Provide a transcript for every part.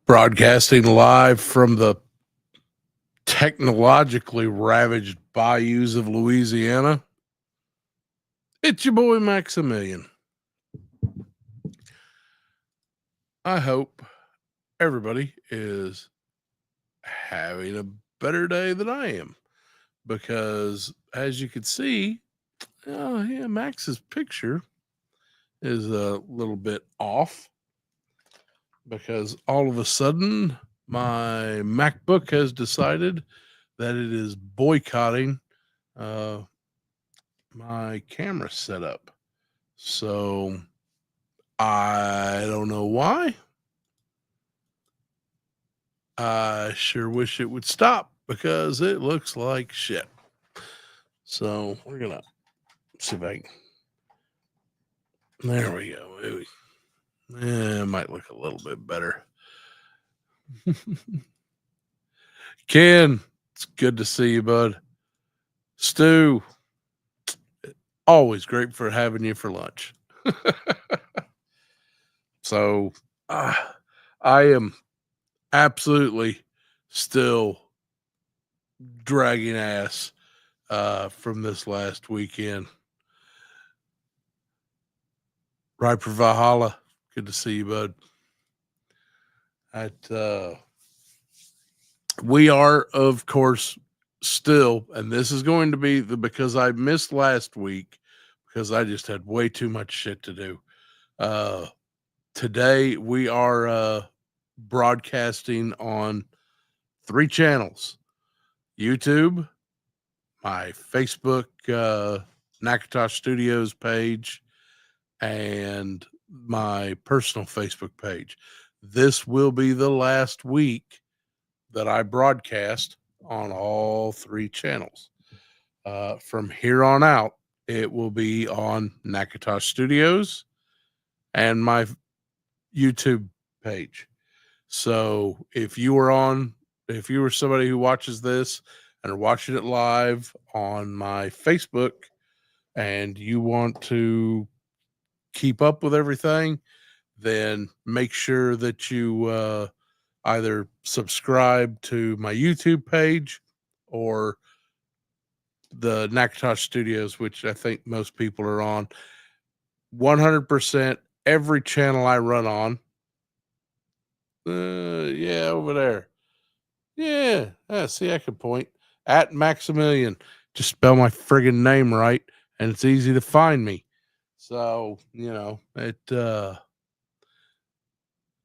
Broadcasting live from the technologically ravaged bayous of Louisiana. It's your boy Maximilian. I hope everybody is having a better day than I am because, as you can see, Max's picture is a little bit off because all of a sudden my MacBook has decided that it is boycotting my camera setup. So I don't know why. I sure wish it would stop because it looks like shit. So we're gonna see if I can. There we go. It might look a little bit better. Ken, it's good to see you, bud. Stu, always great for having you for lunch. So I am absolutely still dragging ass from this last weekend. Riper Valhalla, good to see you, bud. We are, of course, still, and this is going to be because I missed last week because I just had way too much shit to do. Today we are broadcasting on 3 channels: YouTube, my Facebook Nakatosh Studios page, and my personal Facebook page. This will be the last week that I broadcast on all 3 channels. From here on out, it will be on Nakatosh Studios and my YouTube page. So if you were somebody who watches this and are watching it live on my Facebook and you want to keep up with everything, then make sure that you either subscribe to my YouTube page or the Nakatosh Studios, which I think most people are on. 100% every channel I run on. Yeah, over there. Yeah, see, I can point at Maximilian. Just spell my friggin' name right, and it's easy to find me. So, did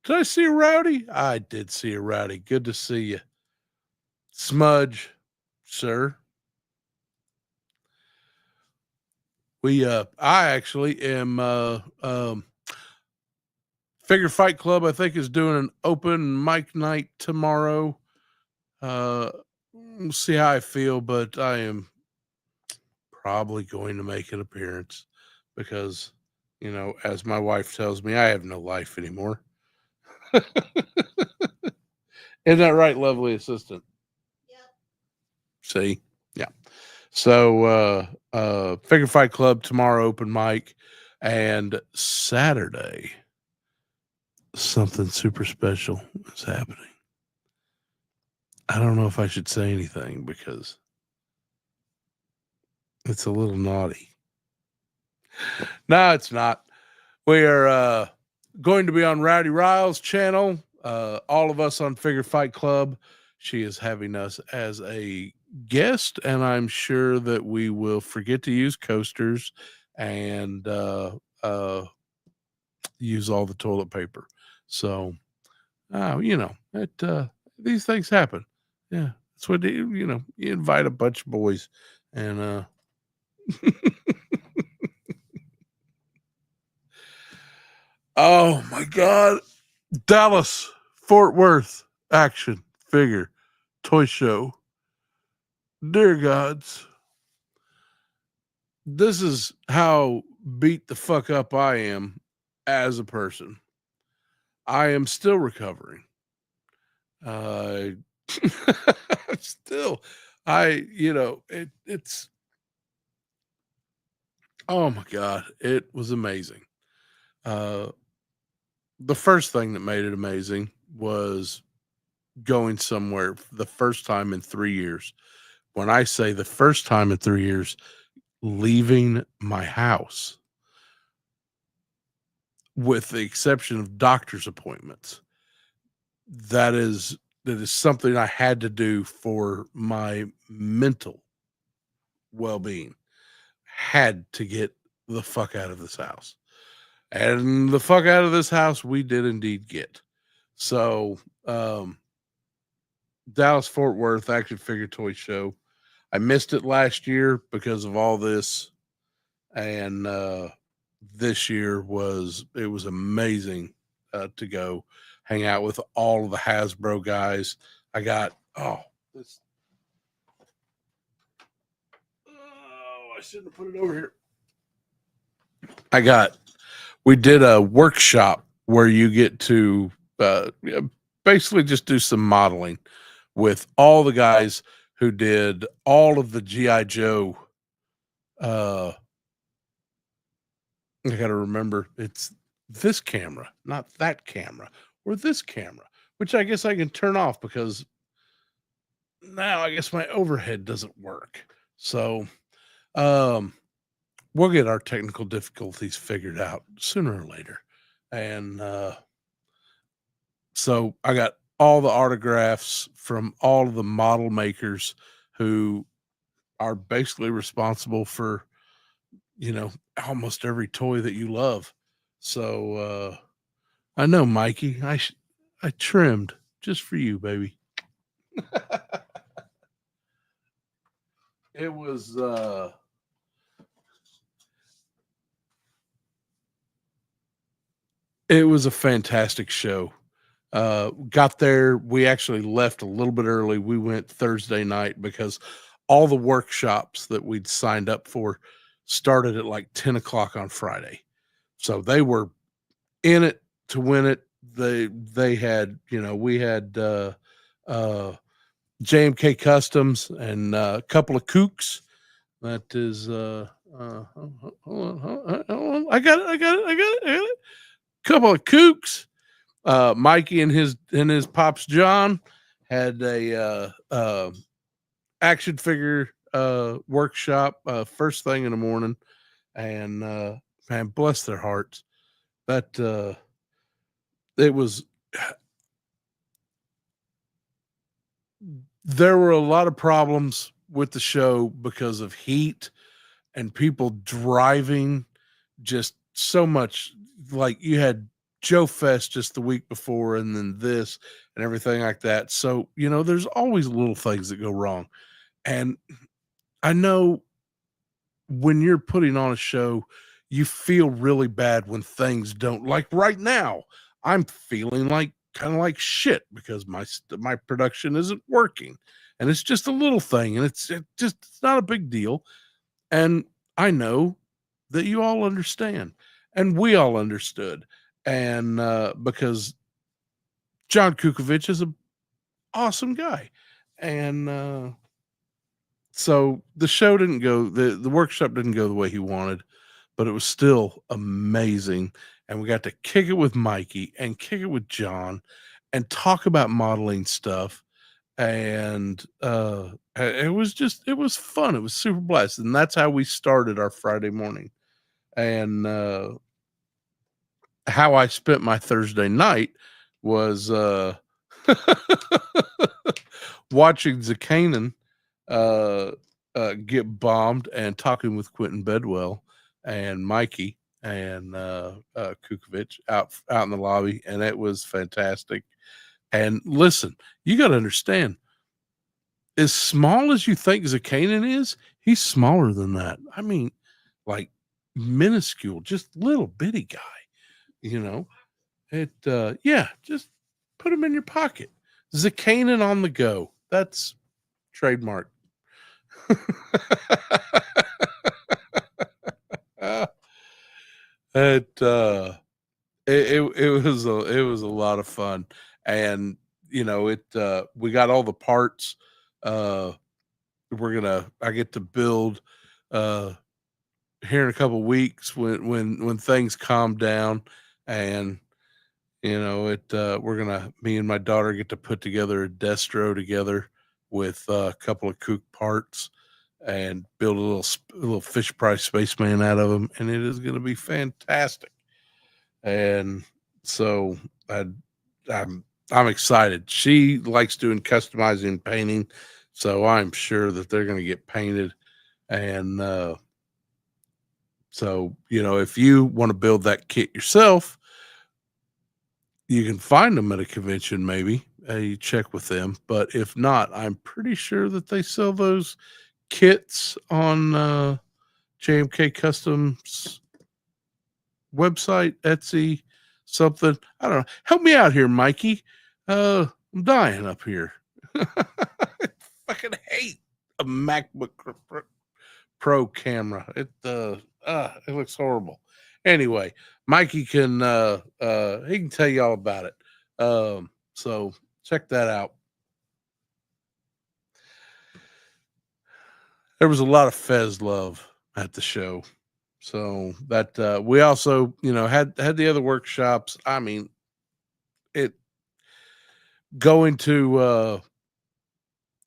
I see a Rowdy? I did see a Rowdy. Good to see you. Smudge, sir. I actually am, Figure Fight Club, I think, is doing an open mic night tomorrow. We'll see how I feel, but I am probably going to make an appearance because, as my wife tells me, I have no life anymore. Isn't that right, lovely assistant? Yep. See? Yeah. So Figure Fight Club tomorrow, open mic, and Saturday something super special is happening. I don't know if I should say anything because it's a little naughty. No, it's not. We are going to be on Rowdy Riles' channel. All of us on Figure Fight Club. She is having us as a guest, and I'm sure that we will forget to use coasters and use all the toilet paper. So, these things happen. Yeah, that's what you invite a bunch of boys, and oh my God, Dallas Fort Worth action figure toy show. Dear gods, this is how beat the fuck up I am as a person. I am still recovering. Still, it's oh my God, it was amazing. The first thing that made it amazing was going somewhere the first time in 3 years. When I say the first time in 3 years, leaving my house, with the exception of doctor's appointments. That is that is something I had to do for my mental well-being. Had to get the fuck out of this house. And the fuck out of this house we did indeed get. So, Dallas Fort Worth Action Figure Toy Show. I missed it last year because of all this, and this year was amazing to go hang out with all of the Hasbro guys. I got this. Oh, I shouldn't have put it over here. We did a workshop where you get to basically just do some modeling with all the guys who did all of the GI Joe. I got to remember it's this camera, not that camera, or this camera, which I guess I can turn off because now I guess my overhead doesn't work. So, we'll get our technical difficulties figured out sooner or later. And so I got all the autographs from all of the model makers who are basically responsible for, almost every toy that you love. So I know, Mikey, I trimmed just for you, baby. It was a fantastic show. Got there, we actually left a little bit early. We went Thursday night because all the workshops that we'd signed up for started at like 10 o'clock on Friday. So they were in it to win it. They had, we had JMK Customs and a couple of kooks. That is hold on. I got it. Couple of kooks. Mikey and his pops John had a action figure workshop first thing in the morning, and man, bless their hearts. That it was. There were a lot of problems with the show because of heat and people driving just so much. Like you had Joe Fest just the week before and then this and everything like that. So, there's always little things that go wrong. And I know when you're putting on a show, you feel really bad when things don't, like right now, I'm feeling like kind of like shit because my production isn't working, and it's just a little thing, and it's not a big deal. And I know that you all understand, and we all understood. And because John Kukovich is an awesome guy. And so the show didn't go, the workshop didn't go the way he wanted, but it was still amazing. And we got to kick it with Mikey and kick it with John and talk about modeling stuff. And it was fun. It was super blessed. And that's how we started our Friday morning. And how I spent my Thursday night was watching Zakanan get bombed and talking with Quentin Bedwell and Mikey and Kukovic out in the lobby, and it was fantastic. And listen, you got to understand, as small as you think Zakanan is, he's smaller than that. I mean, like minuscule, just little bitty guy. Just put him in your pocket. Zakanan on the go. That's trademark. it was a lot of fun. And we got all the parts. I get to build here in a couple weeks when things calm down. And Me and my daughter get to put together a destro together with a couple of kook parts and build a little fish price spaceman out of them, and it is going to be fantastic. And so I, I'm excited. She likes doing customizing and painting, so I'm sure that they're going to get painted. And so if you want to build that kit yourself, you can find them at a convention. Maybe you check with them, but if not, I'm pretty sure that they sell those kits on JMK Customs website, Etsy, something. I don't know. Help me out here, Mikey. I'm dying up here. I fucking hate a MacBook Pro camera. It looks horrible. Anyway, Mikey can he can tell you all about it. So check that out. There was a lot of Fez love at the show. So that we also, had the other workshops. I mean, it going to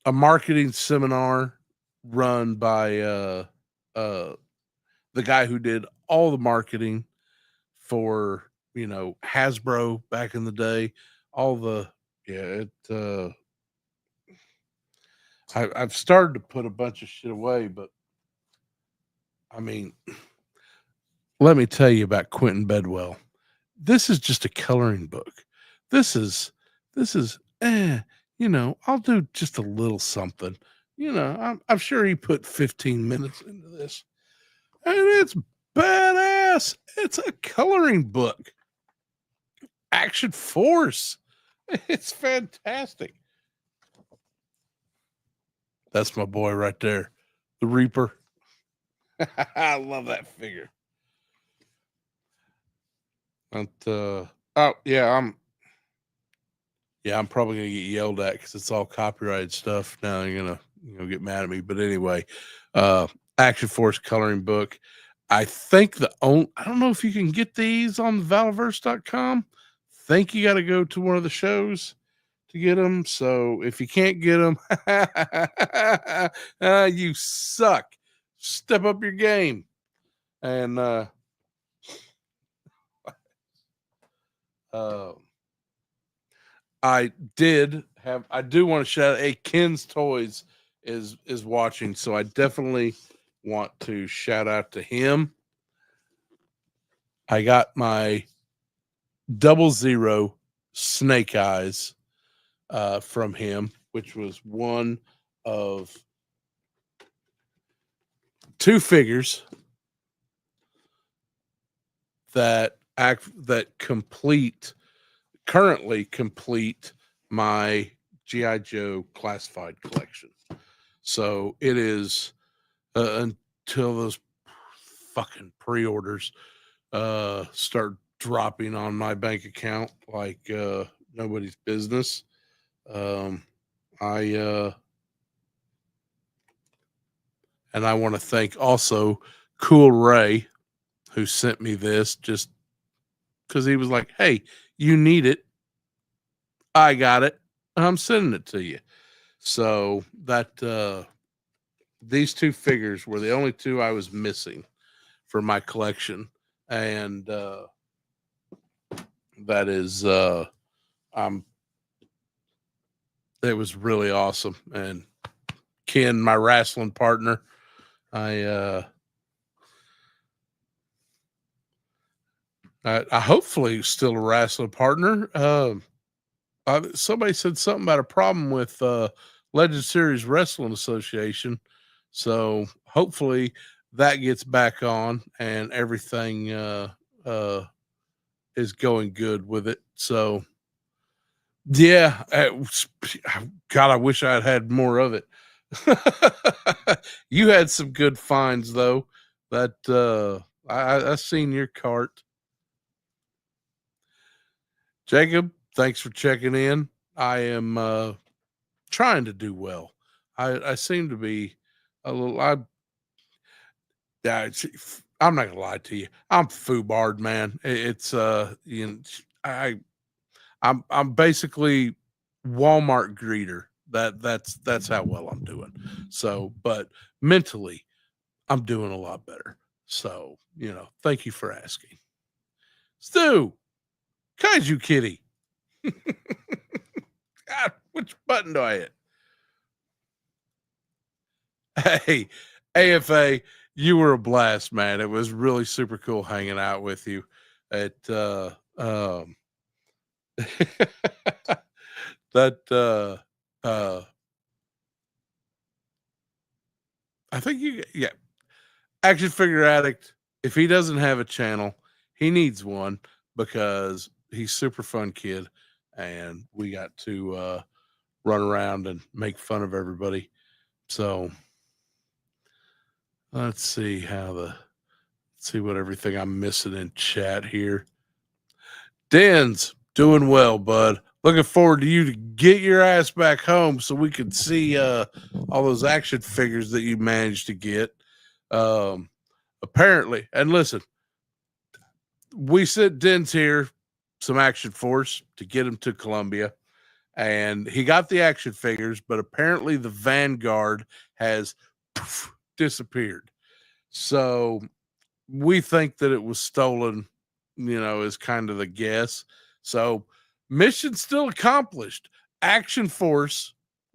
a marketing seminar run by the guy who did all the marketing for Hasbro back in the day. All the yeah, it. I've started to put a bunch of shit away, but I mean, let me tell you about Quentin Bedwell. This is just a coloring book. This is I'll do just a little something. I'm sure he put 15 minutes into this. And it's badass. It's a coloring book. Action Force. It's fantastic. That's my boy right there. The Reaper. I love that figure. But, oh yeah, I'm probably gonna get yelled at because it's all copyrighted stuff. Now you're gonna get mad at me. But anyway, Action Force coloring book. I think I don't know if you can get these on Valiverse.com. Think you got to go to one of the shows to get them. So if you can't get them, you suck. Step up your game. And I do want to shout out, Ken's Toys is watching, so I definitely want to shout out to him. I got my 00 Snake Eyes from him, which was one of two figures that currently complete my GI Joe classified collection. So it is until those fucking pre-orders start dropping on my bank account like nobody's business. I want to thank also Cool Ray, who sent me this just because he was like, "Hey, you need it. I got it. I'm sending it to you." So that these two figures were the only two I was missing for my collection, and that is it was really awesome. And Ken, my wrestling partner, I hopefully still a wrestling partner. Somebody said something about a problem with Legend Series Wrestling Association, so hopefully that gets back on and everything is going good with it. So yeah, God, I wish I'd had more of it. You had some good finds though. That I seen your cart. Jacob, thanks for checking in. I am trying to do well. I seem to be a little. I'm not gonna lie to you. I'm foobarred, man. It's I'm basically Walmart greeter. That's how well I'm doing. So, but mentally, I'm doing a lot better. So, thank you for asking. Stu, Kaiju Kitty. God, which button do I hit? Hey, AFA, you were a blast, man. It was really super cool hanging out with you. At that I think yeah, Action Figure Addict. If he doesn't have a channel, he needs one because he's super fun kid, and we got to run around and make fun of everybody. So let's see what everything I'm missing in chat here. Dan's doing well, bud. Looking forward to you to get your ass back home so we can see all those action figures that you managed to get. Um, apparently, and listen, we sent Den's here some action force to get him to Columbia, and he got the action figures, but apparently the Vanguard has disappeared. So we think that it was stolen, is kind of the guess. So mission still accomplished. Action Force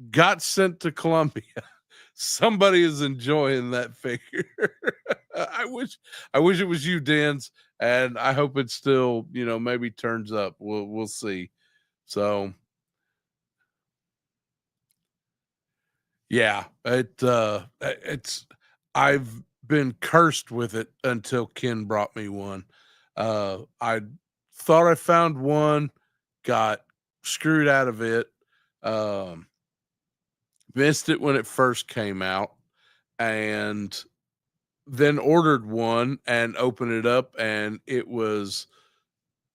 got sent to Columbia. Somebody is enjoying that figure. I wish it was you, Dens, and I hope it still, maybe turns up. We'll see. So yeah, it's I've been cursed with it until Ken brought me one. I thought I found one, got screwed out of it. Um, Missed it when it first came out, and then ordered one and opened it up, and it was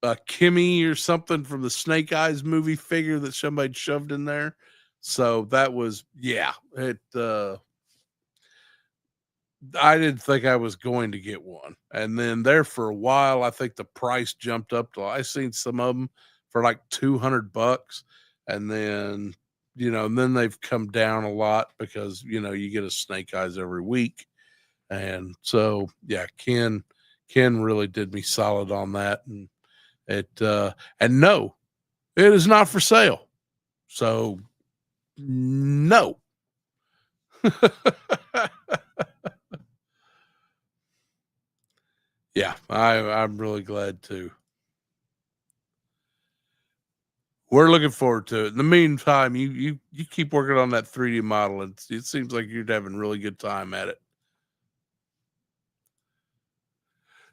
a Kimmy or something from the Snake Eyes movie figure that somebody shoved in there. So that was, yeah, it I didn't think I was going to get one. And then there for a while, I think the price jumped up to, I seen some of them for like $200. And then, and then they've come down a lot because, you get a Snake Eyes every week. And so, yeah, Ken really did me solid on that. And and no, it is not for sale. So no. Yeah, I'm really glad too. We're looking forward to it. In the meantime, you keep working on that 3D model, and it seems like you're having a really good time at it.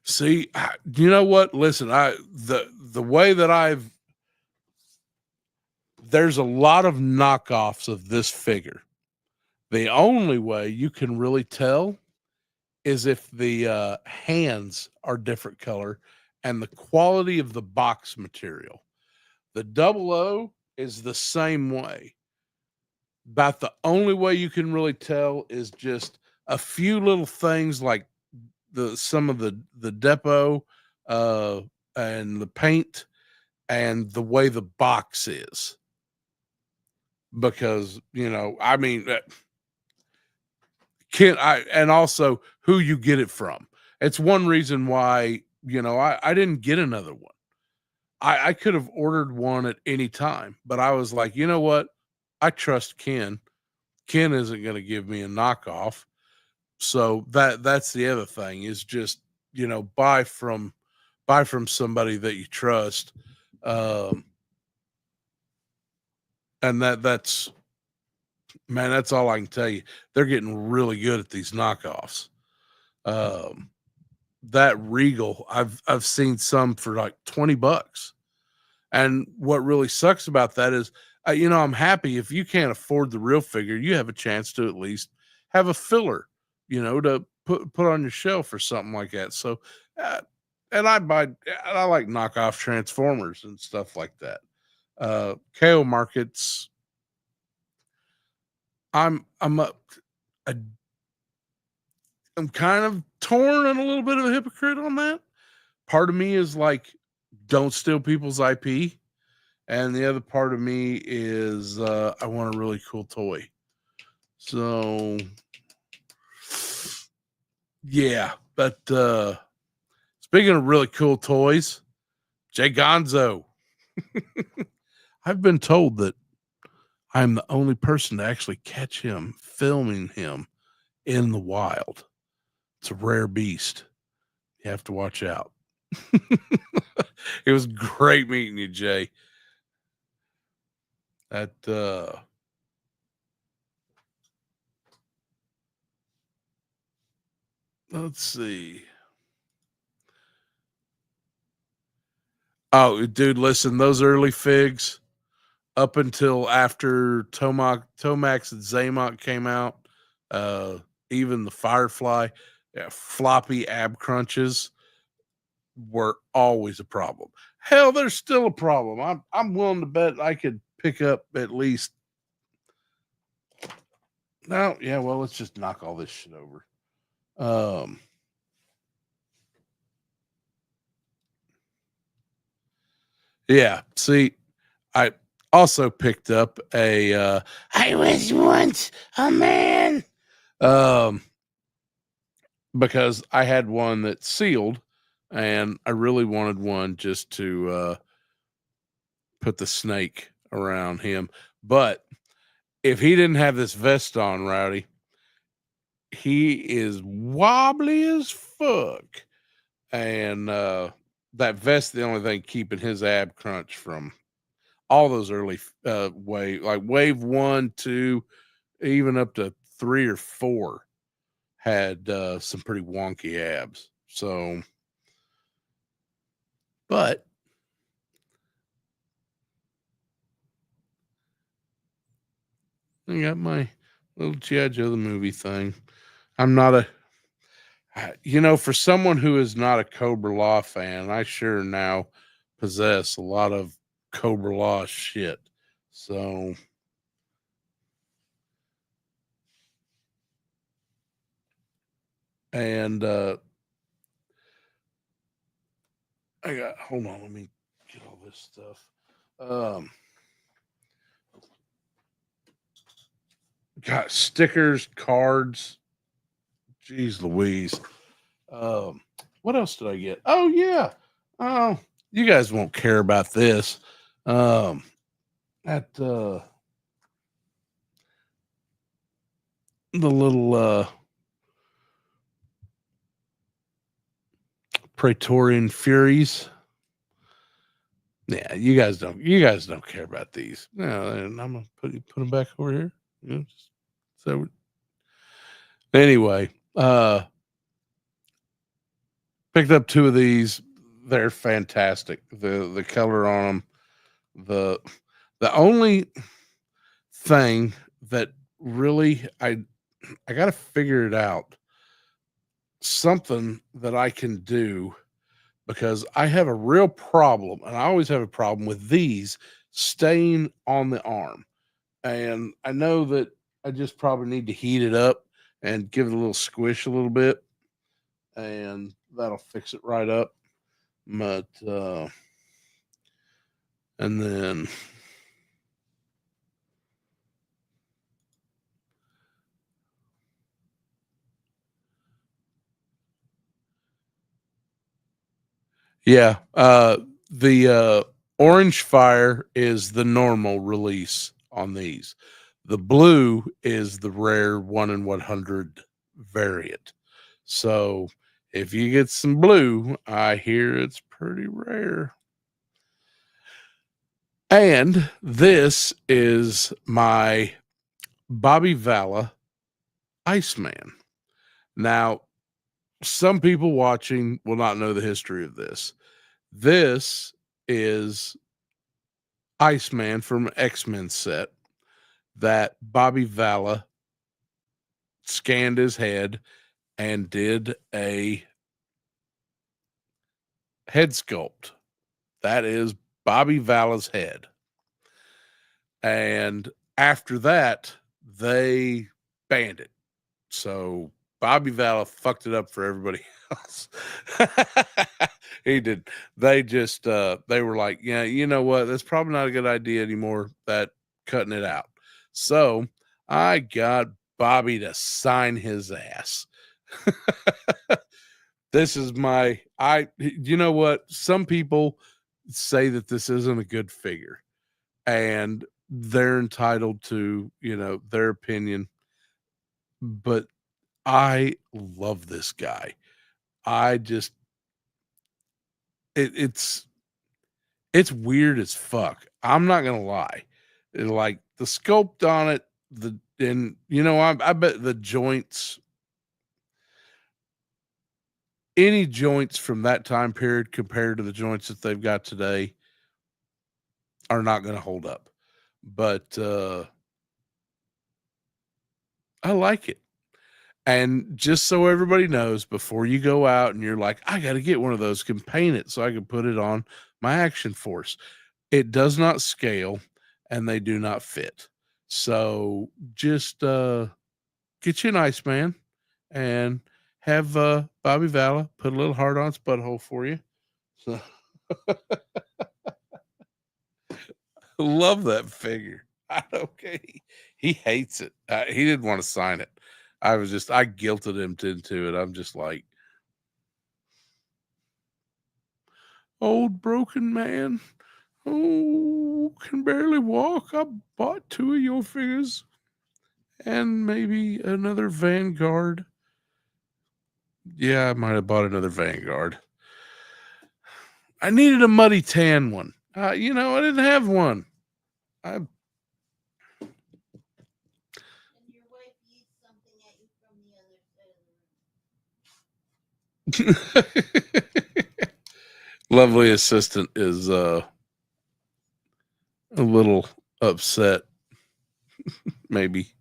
See, you know what? Listen, the way that there's a lot of knockoffs of this figure. The only way you can really tell is if the hands are different color and the quality of the box material. The double O is the same way. About the only way you can really tell is just a few little things like some of the depot uh, and the paint and the way the box is. Because I mean, can I and also who you get it from. It's one reason why I didn't get another one. I could have ordered one at any time, but I was like, you know what? I trust Ken. Ken isn't going to give me a knockoff. So that's the other thing is just, buy from somebody that you trust. Um, and that's man, that's all I can tell you. They're getting really good at these knockoffs. Um, that Regal, I've seen some for like $20. And what really sucks about that is, I'm happy if you can't afford the real figure, you have a chance to at least have a filler, to put on your shelf or something like that. So, uh, and I like knockoff Transformers and stuff like that. KO markets, I'm a, a I'm kind of torn and a little bit of a hypocrite on that. Part of me is like, don't steal people's IP. And the other part of me is I want a really cool toy. So yeah, but speaking of really cool toys, Jay Gonzo. I've been told that I'm the only person to actually catch him filming him in the wild. It's a rare beast. You have to watch out. It was great meeting you, Jay. That let's see. Oh, dude, listen, those early figs up until after Tomax and Zaymont came out, uh, even the Firefly, yeah, floppy ab crunches were always a problem. Hell, they're still a problem. I'm willing to bet I could pick up at least. No, yeah, well, let's just knock all this shit over. Yeah, see, I also picked up a I was once a man. Um because I had one that's sealed and I really wanted one just to put the snake around him. But if he didn't have this vest on, Rowdy, he is wobbly as fuck. And that vest the only thing keeping his ab crunch from all those early wave 1, 2, even up to 3 or 4 had some pretty wonky abs. So, but I got my little G.I. Joe the movie thing. I'm not for someone who is not a Cobra Law fan, I sure now possess a lot of Cobra Law shit. So, and hold on, let me get all this stuff. Got stickers, cards. Jeez Louise. Um, what else did I get? Oh yeah. Oh, you guys won't care about this. At the little Praetorian Furies. Yeah, you guys don't care about these. No, and I'm gonna put them back over here. So anyway, picked up 2 of these. They're fantastic. The color on them. The only thing that really I got to figure it out, something that I can do, because I have a real problem, and I always have a problem with these staying on the arm. And I know that I just probably need to heat it up and give it a little squish a little bit, and that'll fix it right up. But and then yeah, the orange fire is the normal release on these. The blue is the rare 1 in 100 variant. So if you get some blue, I hear it's pretty rare. And this is my Bobby Valla Iceman. Now, some people watching will not know the history of this. This is Iceman from X-Men set that Bobby Valla scanned his head and did a head sculpt. That is Bobby Valla's head. And after that, they banned it. So Bobby Valla fucked it up for everybody else. He did. They just they were like, yeah, you know what? That's probably not a good idea anymore. That cutting it out. So I got Bobby to sign his ass. This is my you know what? Some people say that this isn't a good figure, and they're entitled to, their opinion. But I love this guy. I just it's weird as fuck. I'm not gonna lie. Like the sculpt on it, I bet the joints, any joints from that time period compared to the joints that they've got today are not gonna hold up. But I like it. And just so everybody knows, before you go out and you're like, I got to get one of those, can paint it so I can put it on my Action Force. It does not scale and they do not fit. So just get you an Iceman and have Bobby Valla put a little heart on its butthole for you. So love that figure. Okay. He hates it. He didn't want to sign it. I guilted him into it. I'm just like, old broken man. Oh, can barely walk. I bought 2 of your figures and maybe another Vanguard. Yeah, I might have bought another Vanguard. I needed a muddy tan one. I didn't have one. I Your wife eats something at you from the other side of the room. Lovely assistant is a little upset. Maybe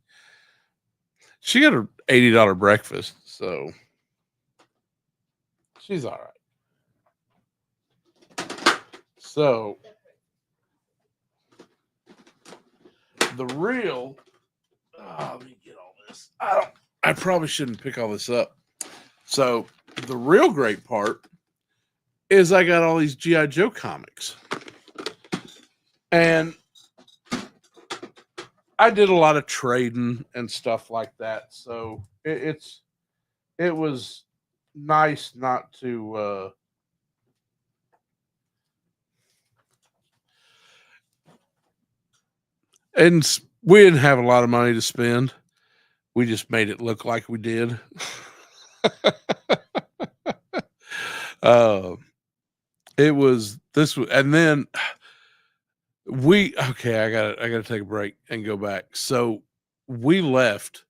she got her $80 breakfast, so she's all right. So the real, let me get all this. I probably shouldn't pick all this up. So the real great part is I got all these G.I. Joe comics. And I did a lot of trading and stuff like that. So it was nice not to and we didn't have a lot of money to spend. We just made it look like we did. uh, it was this, and then I gotta take a break and go back. So we left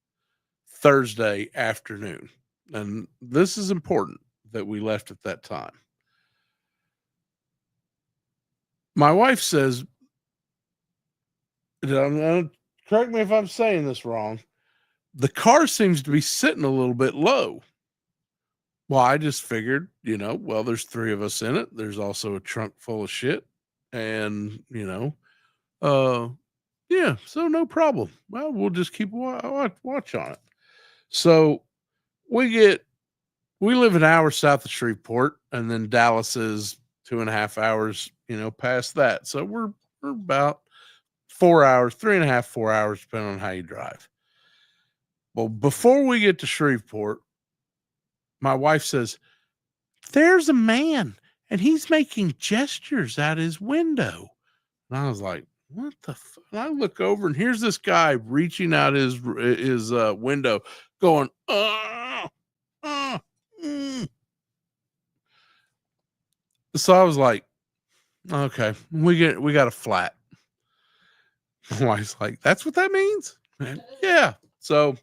Thursday afternoon, and this is important that we left at that time. My wife says, correct me if I'm saying this wrong, the car seems to be sitting a little bit low. Well, I just figured, well, there's 3 of us in it. There's also a trunk full of shit. And, uh, yeah, so no problem. Well, we'll just keep watch on it. So we live an hour south of Shreveport, and then Dallas is 2.5 hours, past that. So we're about 4 hours, 3.5, 4 hours, depending on how you drive. Well, before we get to Shreveport, my wife says, there's a man and he's making gestures out his window. And I was like, what the fuck? And I look over and here's this guy reaching out his window going, mm. So I was like, okay, we got a flat. My wife's like, that's what that means? And, yeah. So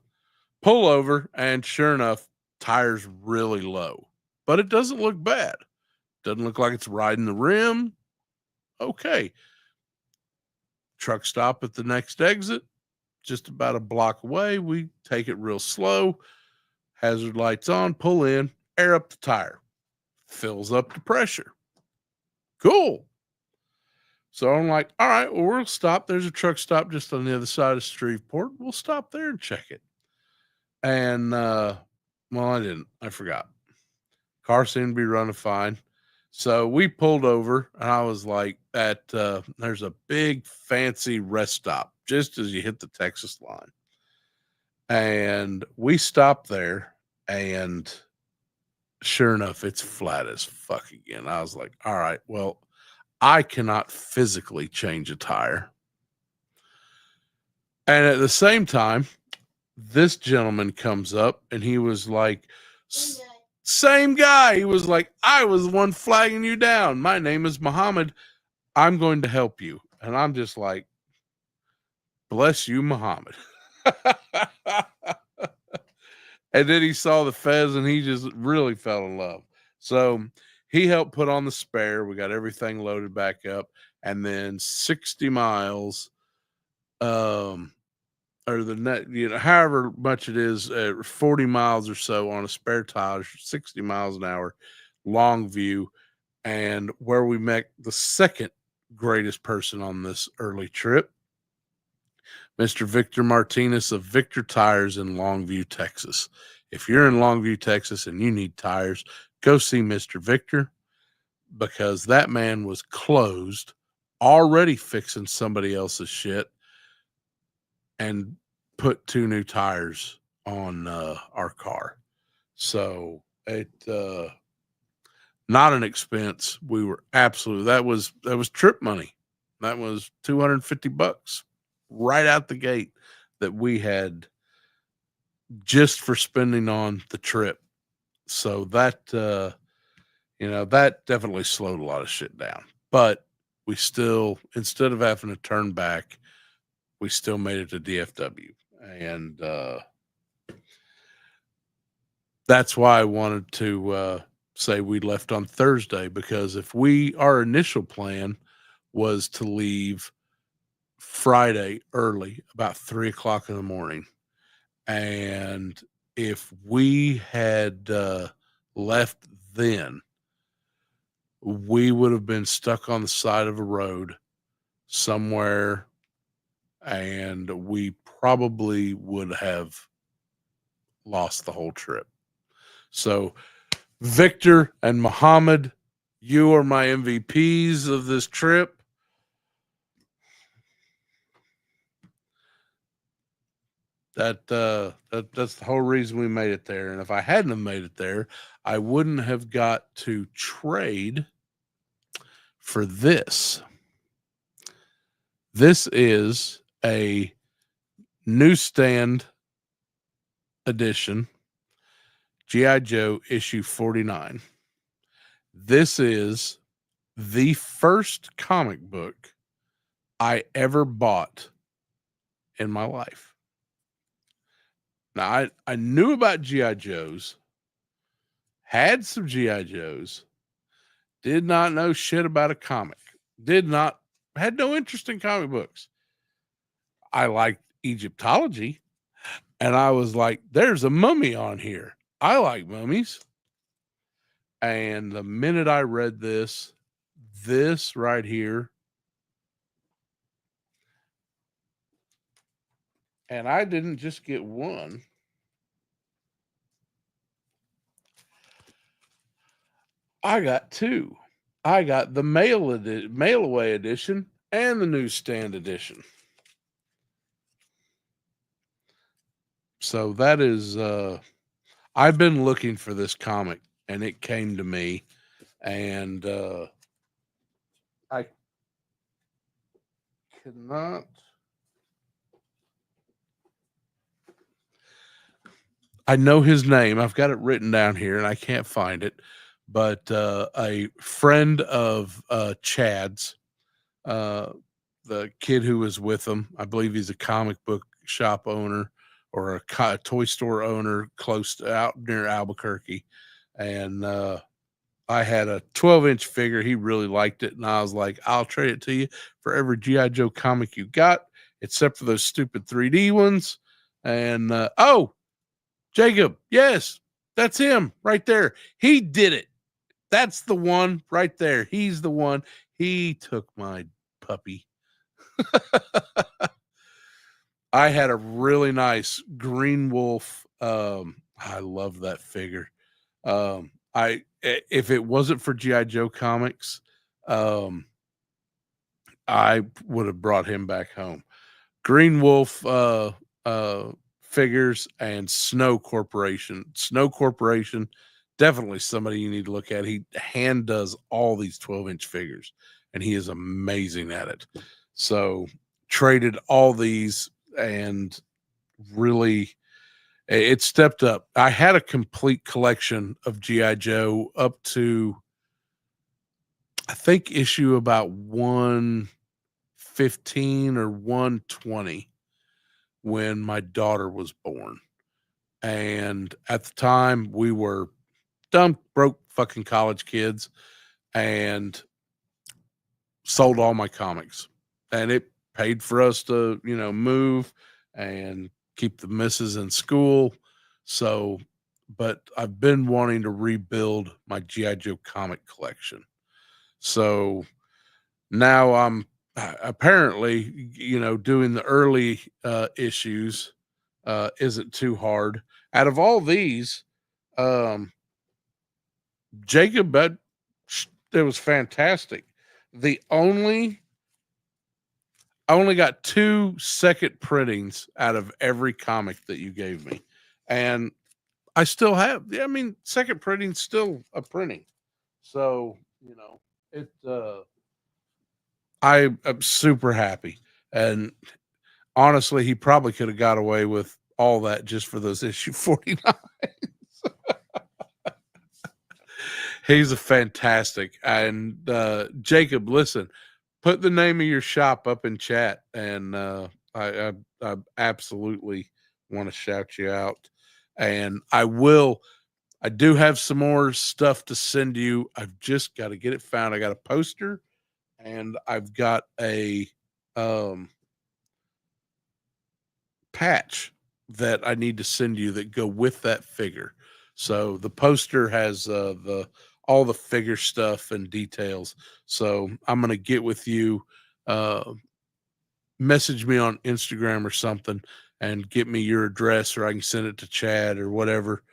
pull over, and sure enough, tires really low. But it doesn't look bad. Doesn't look like it's riding the rim. Okay. Truck stop at the next exit, just about a block away. We take it real slow. Hazard lights on, pull in, air up the tire, fills up the pressure. Cool. So I'm like, all right, well, we'll stop. There's a truck stop just on the other side of Shreveport. We'll stop there and check it. And Well, I didn't. I forgot. Car seemed to be running fine. So we pulled over, and I was like, there's a big fancy rest stop just as you hit the Texas line. And we stopped there, and sure enough, it's flat as fuck again. I was like, all right, well, I cannot physically change a tire. And at the same time, this gentleman comes up and he was like, same guy. He was like, I was the one flagging you down. My name is Muhammad. I'm going to help you. And I'm just like, bless you, Muhammad. And then he saw the fez and he just really fell in love. So he helped put on the spare. We got everything loaded back up. And then 60 miles, or the net, however much it is, 40 miles or so on a spare tire, 60 miles an hour, long view. And where we met the second greatest person on this early trip, Mr. Victor Martinez of Victor Tires in Longview, Texas. If you're in Longview, Texas, and you need tires, go see Mr. Victor, because that man was closed, already fixing somebody else's shit, and put 2 new tires on our car. So it not an expense. We were absolutely, that was trip money. That was $250 right out the gate that we had just for spending on the trip. So that that definitely slowed a lot of shit down. But we still, instead of having to turn back, we still made it to DFW. And that's why I wanted to say we left on Thursday, because if our initial plan was to leave Friday early, about 3:00 in the morning. And if we had left then, we would have been stuck on the side of a road somewhere, and we probably would have lost the whole trip. So, Victor and Muhammad, you are my MVPs of this trip. That's the whole reason we made it there. And if I hadn't have made it there, I wouldn't have got to trade for this. This is a newsstand edition, G.I. Joe issue 49. This is the first comic book I ever bought in my life. Now, I knew about G.I. Joes, had some G.I. Joes, did not know shit about a comic, had no interest in comic books. I liked Egyptology, and I was like, there's a mummy on here. I like mummies. And the minute I read this right here, and I didn't just get one. I got 2. I got the mail away edition and the newsstand edition. So that is I've been looking for this comic, and it came to me, and I cannot. I know his name. I've got it written down here, and I can't find it. But a friend of Chad's, the kid who was with him, I believe he's a comic book shop owner or a toy store owner out near Albuquerque. And I had a 12-inch figure. He really liked it. And I was like, I'll trade it to you for every G.I. Joe comic you got, except for those stupid 3D ones. And Jacob, yes, that's him right there. He did it. That's the one right there. He's the one. He took my puppy. I had a really nice Green Wolf I love that figure. If it wasn't for GI Joe comics, um, I would have brought him back home. Green Wolf uh, figures and Snow Corporation. Snow Corporation, definitely somebody you need to look at. He hand does all these 12-inch figures, and he is amazing at it. So traded all these and really it stepped up. I had a complete collection of GI Joe up to I think issue about 115 or 120 when my daughter was born. And at the time we were dumb broke fucking college kids and sold all my comics. And it paid for us to, move and keep the missus in school. So, but I've been wanting to rebuild my GI Joe comic collection. So now I'm apparently, doing the early issues isn't too hard. Out of all these, um, Jacob, it was fantastic. The only I only got 2 second printings out of every comic that you gave me. And I still have, yeah, I mean, second printing's still a printing. So, it, I'm super happy. And honestly, he probably could have got away with all that just for those issue 49. He's a fantastic. And Jacob, listen, put the name of your shop up in chat, and I absolutely want to shout you out. And I do have some more stuff to send you. I've just got to get it found. I got a poster, and I've got a um, patch that I need to send you that go with that figure. So the poster has the all the figure stuff and details. So I'm gonna get with you, uh, message me on Instagram or something, and get me your address, or I can send it to Chad or whatever,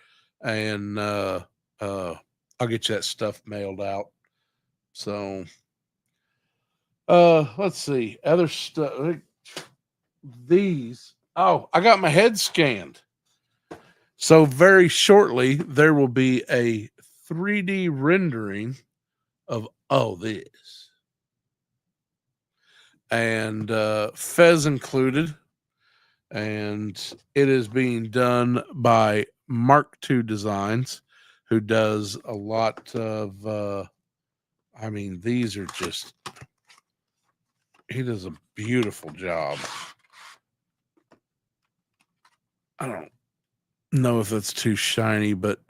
and uh, I'll get you that stuff mailed out. So let's see other stuff. These. Oh, I got my head scanned. So very shortly there will be a 3D rendering of all this, and Fez included, and it is being done by Mark II Designs, who does a lot of. I mean, these are just. He does a beautiful job. I don't know if it's too shiny, but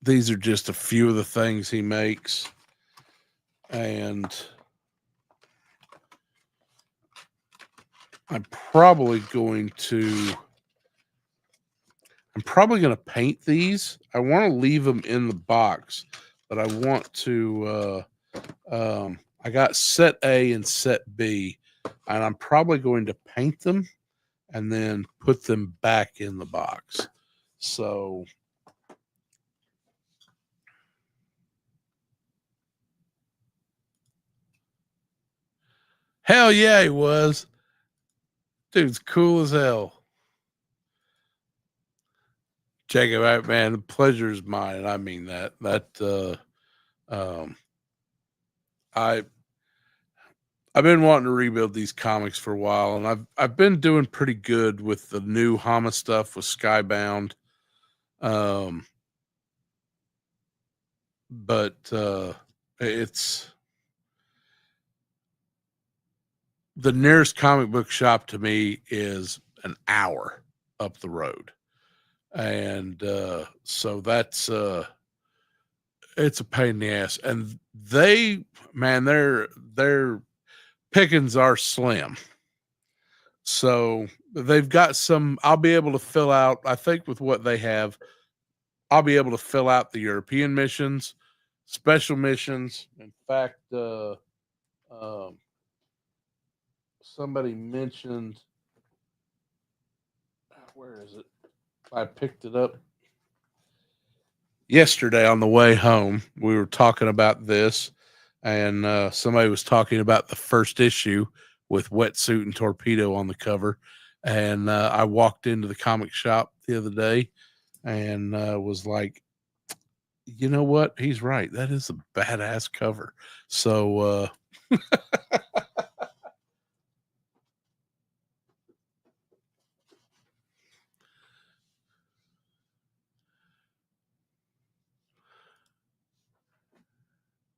these are just a few of the things he makes. And I'm probably going to paint these. I want to leave them in the box, but I want to I got set A and set B, and I'm probably going to paint them and then put them back in the box. So hell yeah, he was. Dude's cool as hell. Jacob, man, the pleasure is mine, and I mean that. Um, I I've been wanting to rebuild these comics for a while, and I've been doing pretty good with the new Hama stuff with Skybound. Um, but it's the nearest comic book shop to me is an hour up the road, and so that's it's a pain in the ass. And their pickings are slim. So they've got some. I'll be able to fill out. I think with what they have, I'll be able to fill out the European missions, special missions. In fact, um, somebody mentioned, where is it? I picked it up yesterday on the way home. We were talking about this, and somebody was talking about the first issue with Wetsuit and Torpedo on the cover. And I walked into the comic shop the other day and was like, you know what? He's right. That is a badass cover. So,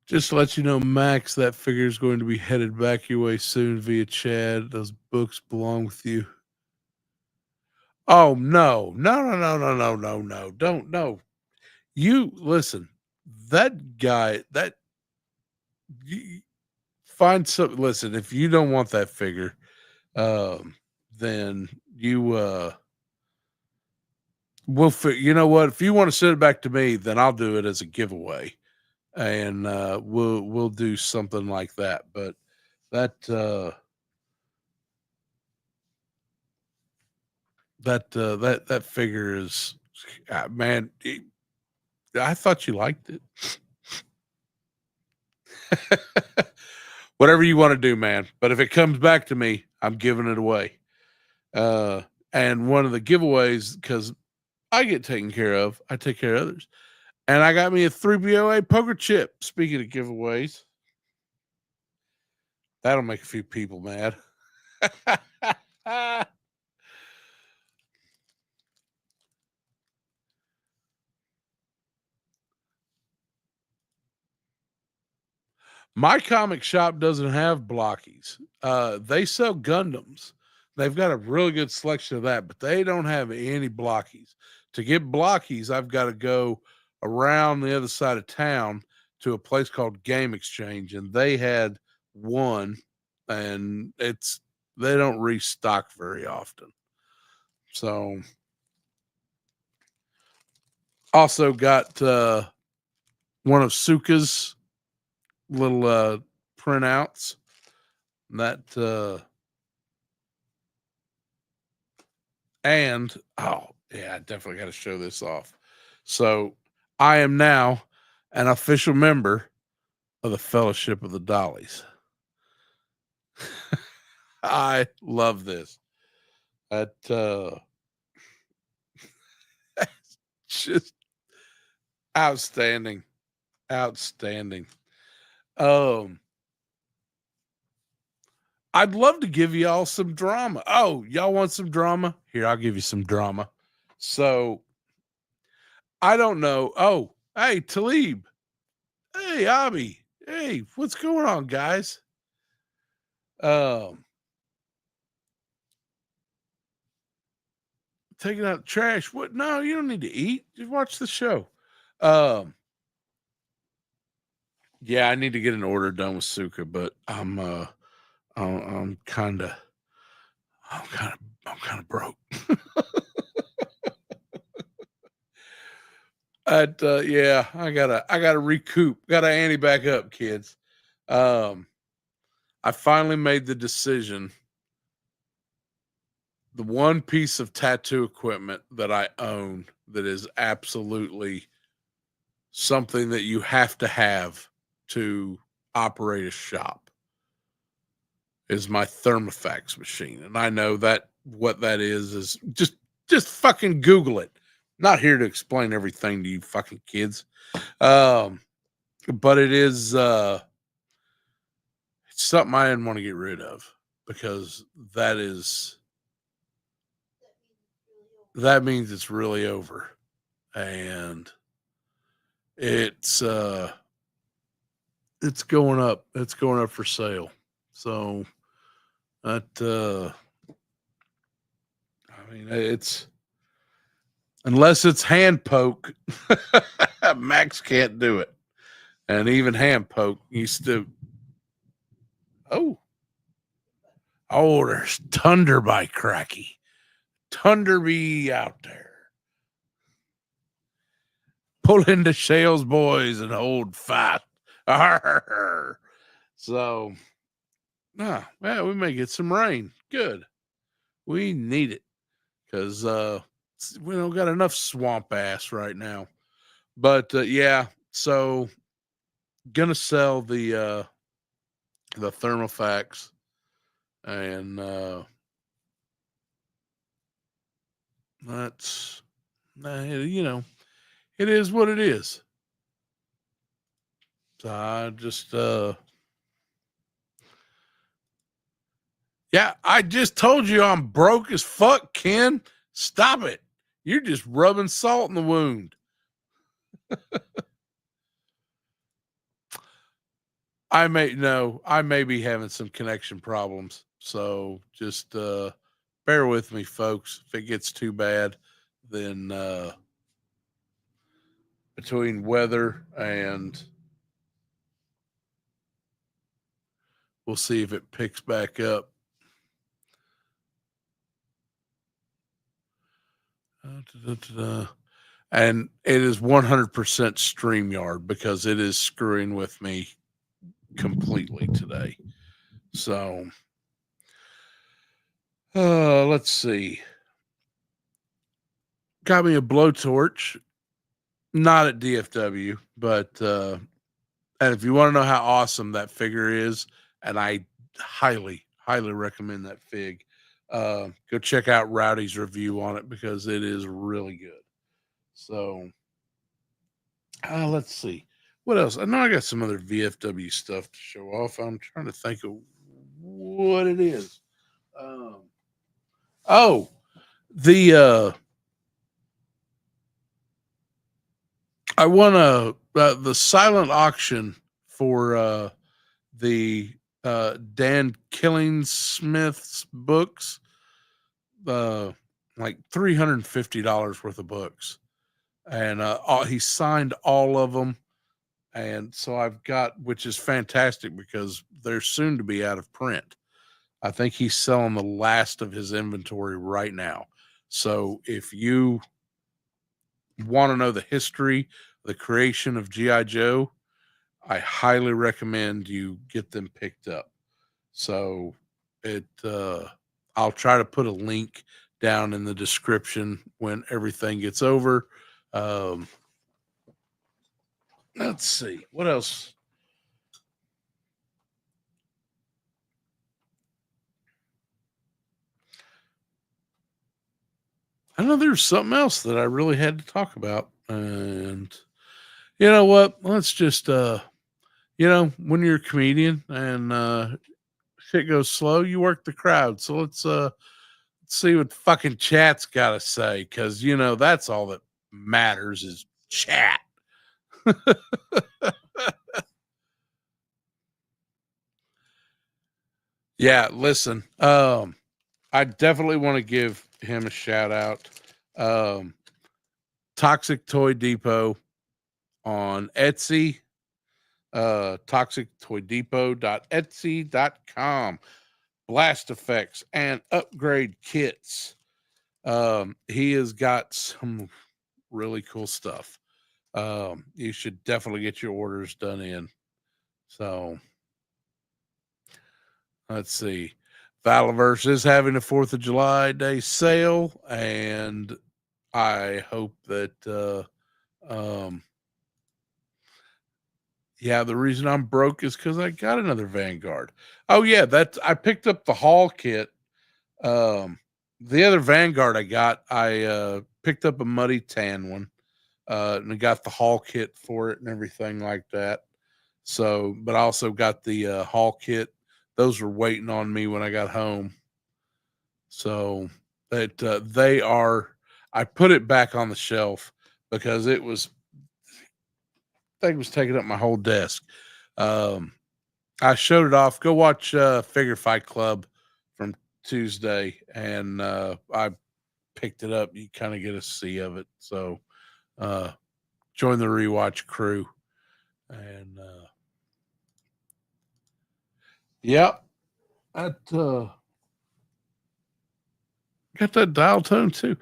just to let you know, Max, that figure is going to be headed back your way soon via Chad. Those books belong with you. Oh no, no, no, no, no, no, no, no! Don't no. You listen. That guy. That you find some. Listen, if you don't want that figure, then you we'll. You know what? If you want to send it back to me, then I'll do it as a giveaway, and we'll do something like that. But that that figure is, man. I thought you liked it. Whatever you want to do, man. But if it comes back to me, I'm giving it away. And one of the giveaways, because I get taken care of, I take care of others. And I got me a 3BOA poker chip. Speaking of giveaways, that'll make a few people mad. My comic shop doesn't have blockies. They sell Gundams. They've got a really good selection of that, but they don't have any blockies. To get blockies, I've got to go around the other side of town to a place called Game Exchange, and they had one, and they don't restock very often. So, also got one of Suka's little printouts. That and oh yeah, I definitely got to show this off. So I am now an official member of the Fellowship of the Dollies. I love this. That just outstanding, outstanding. Um, I'd love to give y'all some drama. Oh, y'all want some drama? Here, I'll give you some drama. So I don't know. Oh, hey, Talib. Hey, Abby. Hey, what's going on, guys? Um, taking out the trash. What? No, you don't need to eat. Just watch the show. Um, yeah, I need to get an order done with Suka, but I'm kind of, I'm kind of broke. Yeah, I gotta recoup. Gotta ante back up, kids. Um, I finally made the decision. The one piece of tattoo equipment that I own that is absolutely something that you have to have to operate a shop is my Thermofax machine. And I know that what that is just fucking Google it. Not here to explain everything to you fucking kids. But it is it's something I didn't want to get rid of because that means it's really over. And it's it's going up. It's going up for sale. So that I mean it's unless it's hand poke, Max can't do it. And even hand poke used to there's Thunder by Cracky. Thunder be out there. Pulling the Shales boys and hold fast. So well, we may get some rain. Good. We need it. Because We don't got enough swamp ass right now. But yeah, so gonna sell the Thermofax, and that's you know, it is what it is. So I just yeah, I just told you I'm broke as fuck, Ken. Stop it. You're just rubbing salt in the wound. I may be having some connection problems. So just bear with me, folks. If it gets too bad, then between weather and we'll see if it picks back up. And it is 100% StreamYard because it is screwing with me completely today. So let's see. Got me a blowtorch, not at DFW, but and if you want to know how awesome that figure is, and I highly recommend that fig, go check out Rowdy's review on it because it is really good. So let's see. What else? I know I got some other VFW stuff to show off. I'm trying to think of what it is. Oh, the I won the silent auction for the Dan Killingsmith's books, like $350 worth of books, and he signed all of them. And so I've got, which is fantastic because they're soon to be out of print. I think he's selling the last of his inventory right now. So if you want to know the history, the creation of G.I. Joe, I highly recommend you get them picked up. So I'll try to put a link down in the description when everything gets over. Let's see what else. I know there's something else that I really had to talk about, and you know what? Let's just when you're a comedian and shit goes slow, you work the crowd. So let's see what fucking chat's got to say, because that's all that matters is chat. Yeah, listen. I definitely want to give him a shout out. Toxic Toy Depot on Etsy. toxictoydepot.etsy.com. Blast effects and upgrade kits. He has got some really cool stuff. You should definitely get your orders done in. So let's see. Valiverse is having a 4th of July day sale, and I hope that yeah, the reason I'm broke is because I got another Vanguard. Oh yeah, I picked up the Hall kit. The other Vanguard I picked up a muddy tan one, and I got the Hall kit for it and everything like that. So, but I also got the Hall kit. Those were waiting on me when I got home. So they are. I put it back on the shelf because it was. I think it was taking up my whole desk. I showed it off. Go watch Figure Fight Club from Tuesday, and I picked it up. You kind of get a see of it. So join the rewatch crew. And yep, that got that dial tone too.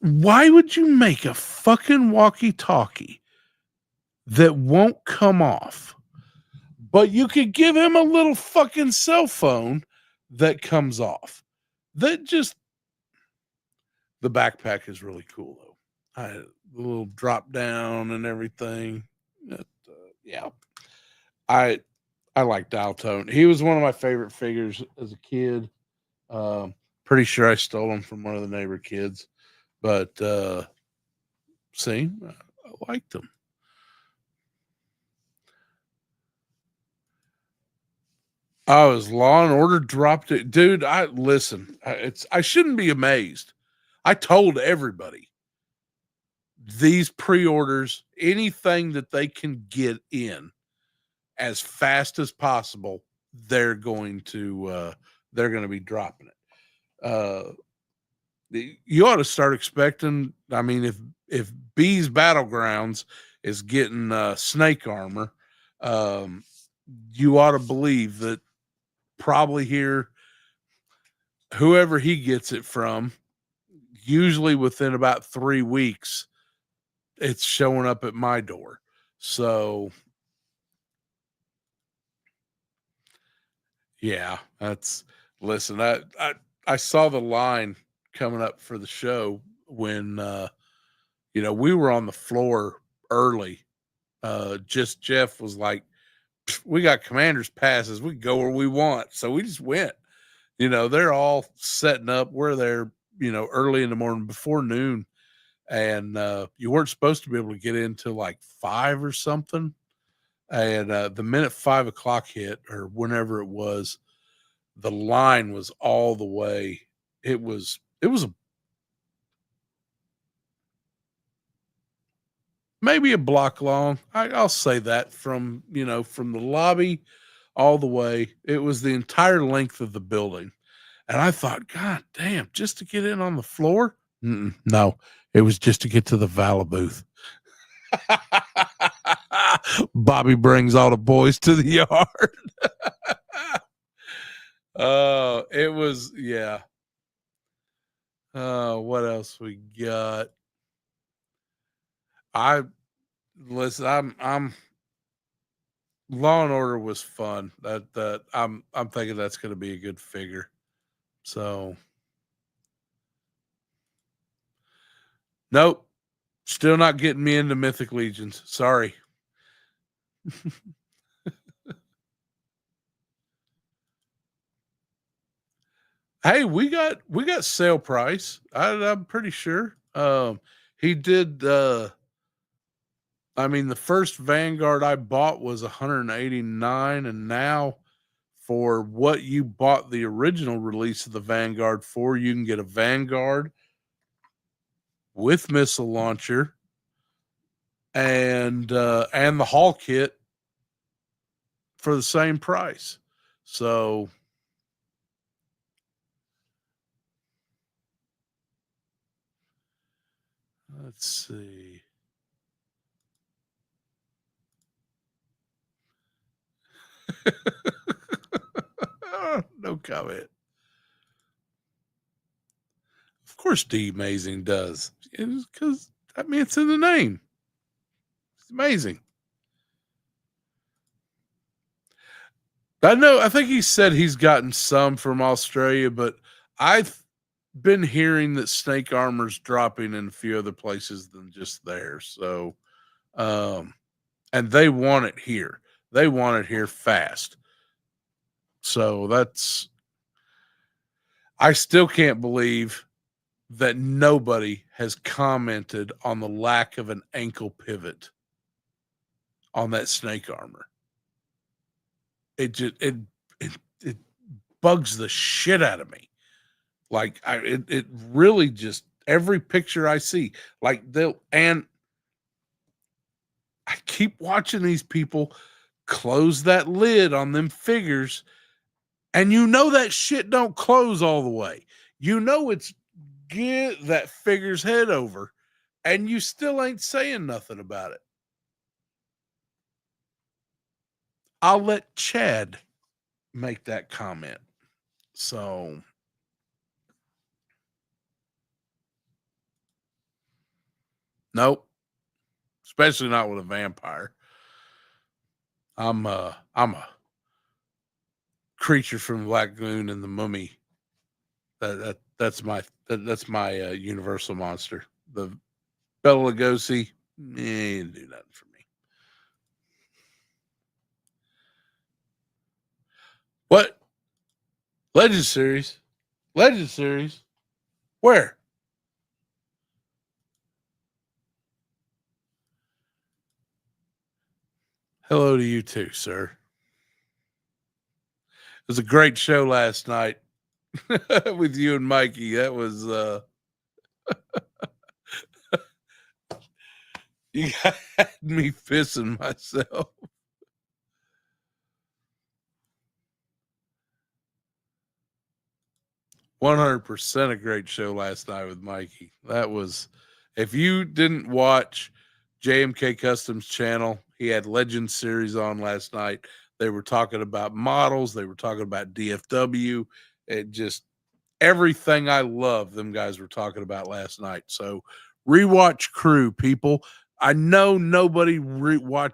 Why would you make a fucking walkie-talkie that won't come off, But you could give him a little fucking cell phone that comes off. That just the backpack is really cool though. The little drop down and everything. Yeah, I I like Dial Tone. He was one of my favorite figures as a kid. Pretty sure I stole him from one of the neighbor kids, but see, I liked him. Oh, as Law and Order dropped it, dude. I shouldn't be amazed. I told everybody these pre-orders, anything that they can get in as fast as possible, they're going to be dropping it. You ought to start expecting. I mean, if B's Battlegrounds is getting snake armor, you ought to believe that probably here, whoever he gets it from, usually within about 3 weeks, it's showing up at my door. So yeah, that's listen. I saw the line coming up for the show when we were on the floor early. Just Jeff was like, we got commander's passes. We can go where we want. So we just went. They're all setting up. We're there, early in the morning before noon. And you weren't supposed to be able to get in till like 5 or something. And the minute 5 o'clock hit, or whenever it was, the line was all the way. It was maybe a block long. I'll say that from the lobby all the way. It was the entire length of the building. And I thought, God damn, just to get in on the floor? No, it was just to get to the Vala booth. Bobby brings all the boys to the yard. Oh, it was, yeah. What else we got? I listen, I'm Law and Order was fun. I'm thinking that's going to be a good figure. So, nope, still not getting me into Mythic Legions. Sorry. Hey, we got sale price. I'm pretty sure. He did. I mean, the first Vanguard I bought was 189, and now for what you bought the original release of the Vanguard for, you can get a Vanguard with missile launcher and the Hall kit for the same price. So let's see. No comment. Of course, D Amazing does. Because I mean, it's in the name. It's amazing. I know. I think he said he's gotten some from Australia, but I've been hearing that snake armor's dropping in a few other places than just there. So, and they want it here. They want it here fast. So I still can't believe that nobody has commented on the lack of an ankle pivot on that snake armor. It just it bugs the shit out of me. Like it really just every picture I see, like and I keep watching these people close that lid on them figures, and that shit don't close all the way. It's get that figure's head over, and you still ain't saying nothing about it. I'll let Chad make that comment. So, nope, especially not with a vampire. I'm a creature from Black Moon and the Mummy. That's my universal monster. The Bela Lugosi, didn't do nothing for me. What? Legend series? Legend series? Where? Hello to you too, sir. It was a great show last night with you and Mikey. That was you had me pissing myself. 100% a great show last night with Mikey. That was, if you didn't watch JMK Customs channel, he had Legend series on last night. They were talking about models, they were talking about DFW. It just everything I love, them guys were talking about last night. So rewatch Crew, people. I know nobody does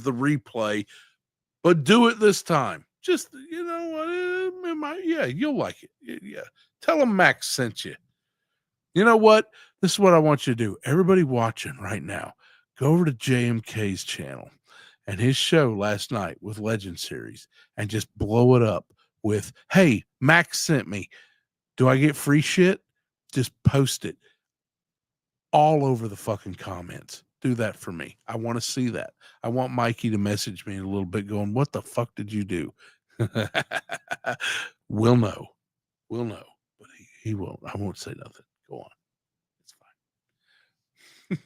the replay, but do it this time. Just yeah, you'll like it. Yeah, tell them Max sent you. You know what? This is what I want you to do. Everybody watching right now, go over to JMK's channel and his show last night with Legend series, and just blow it up with, "Hey, Max sent me. Do I get free shit?" Just post it all over the fucking comments. Do that for me. I want to see that. I want Mikey to message me in a little bit going, "What the fuck did you do?" We'll know. We'll know. But he won't. I won't say nothing. Go on. It's fine.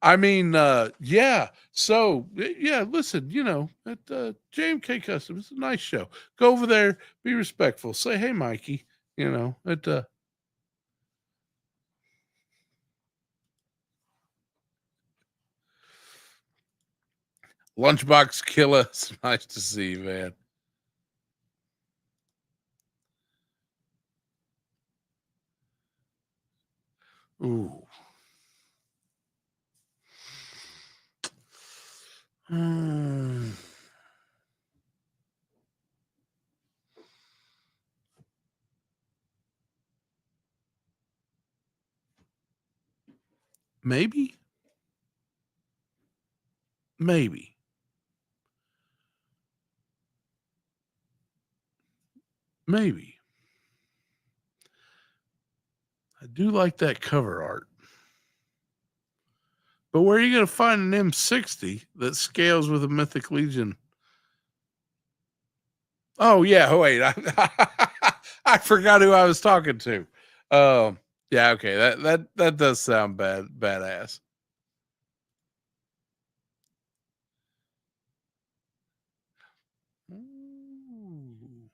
I mean, yeah. So, yeah, listen, at JMK Customs, it's a nice show. Go over there, be respectful. Say, "Hey, Mikey," at Lunchbox Killer. It's nice to see you, man. Ooh. Maybe. Maybe. Maybe. I do like that cover art. But where are you going to find an M60 that scales with a Mythic Legion? Oh, yeah. Wait. I forgot who I was talking to. Yeah, okay. That does sound badass. Ooh.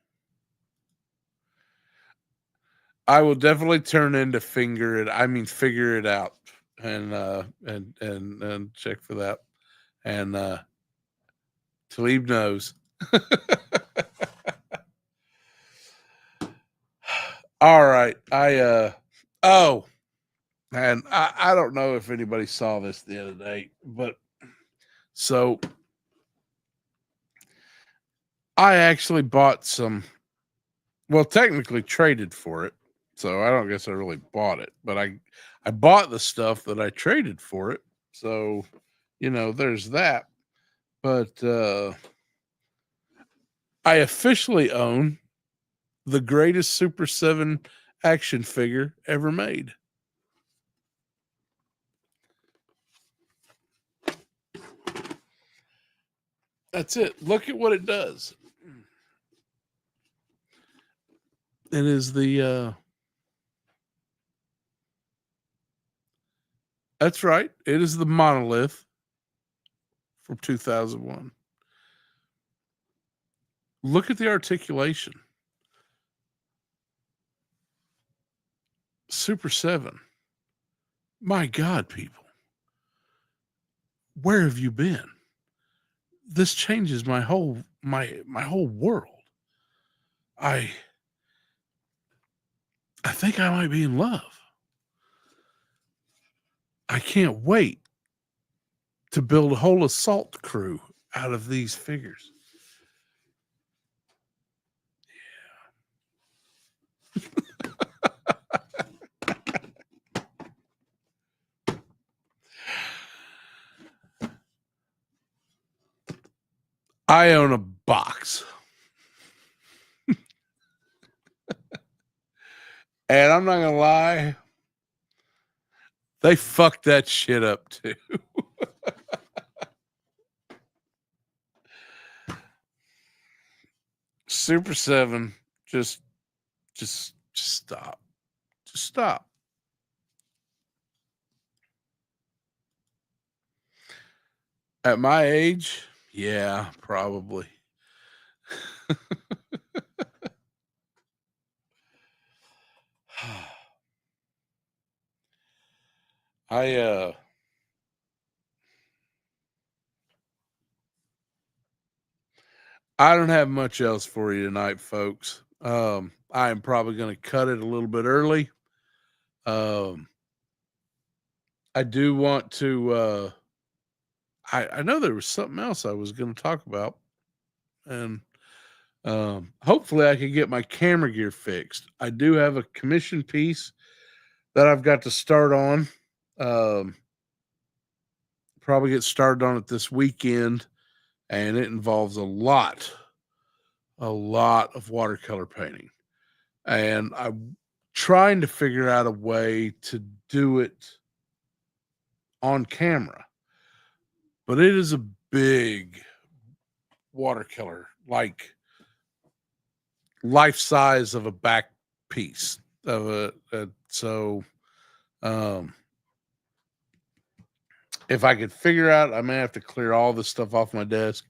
I will definitely turn into figure it out and check for that. And Talib knows. All right. Oh, and I don't know if anybody saw this the other day, but so I actually bought technically traded for it. So I don't guess I really bought it, but I bought the stuff that I traded for it. So, there's that. But I officially own the greatest Super 7 action figure ever made. That's it. Look at what it does. It is that's right. It is the monolith from 2001. Look at the articulation. Super 7. My God, people. Where have you been? This changes my whole world. I think I might be in love. I can't wait to build a whole assault crew out of these figures. I own a box. And I'm not gonna lie, they fucked that shit up too. Super 7, just stop. Just stop. At my age, yeah, probably. I I don't have much else for you tonight, folks. I am probably going to cut it a little bit early. Um, I do want to. I know there was something else I was going to talk about, and hopefully I can get my camera gear fixed. I do have a commission piece that I've got to start on. Um, Probably get started on it this weekend, and it involves a lot of watercolor painting. And I'm trying to figure out a way to do it on camera. But it is a big watercolor, like life size of a back piece of so um if I could figure out, I may have to clear all this stuff off my desk,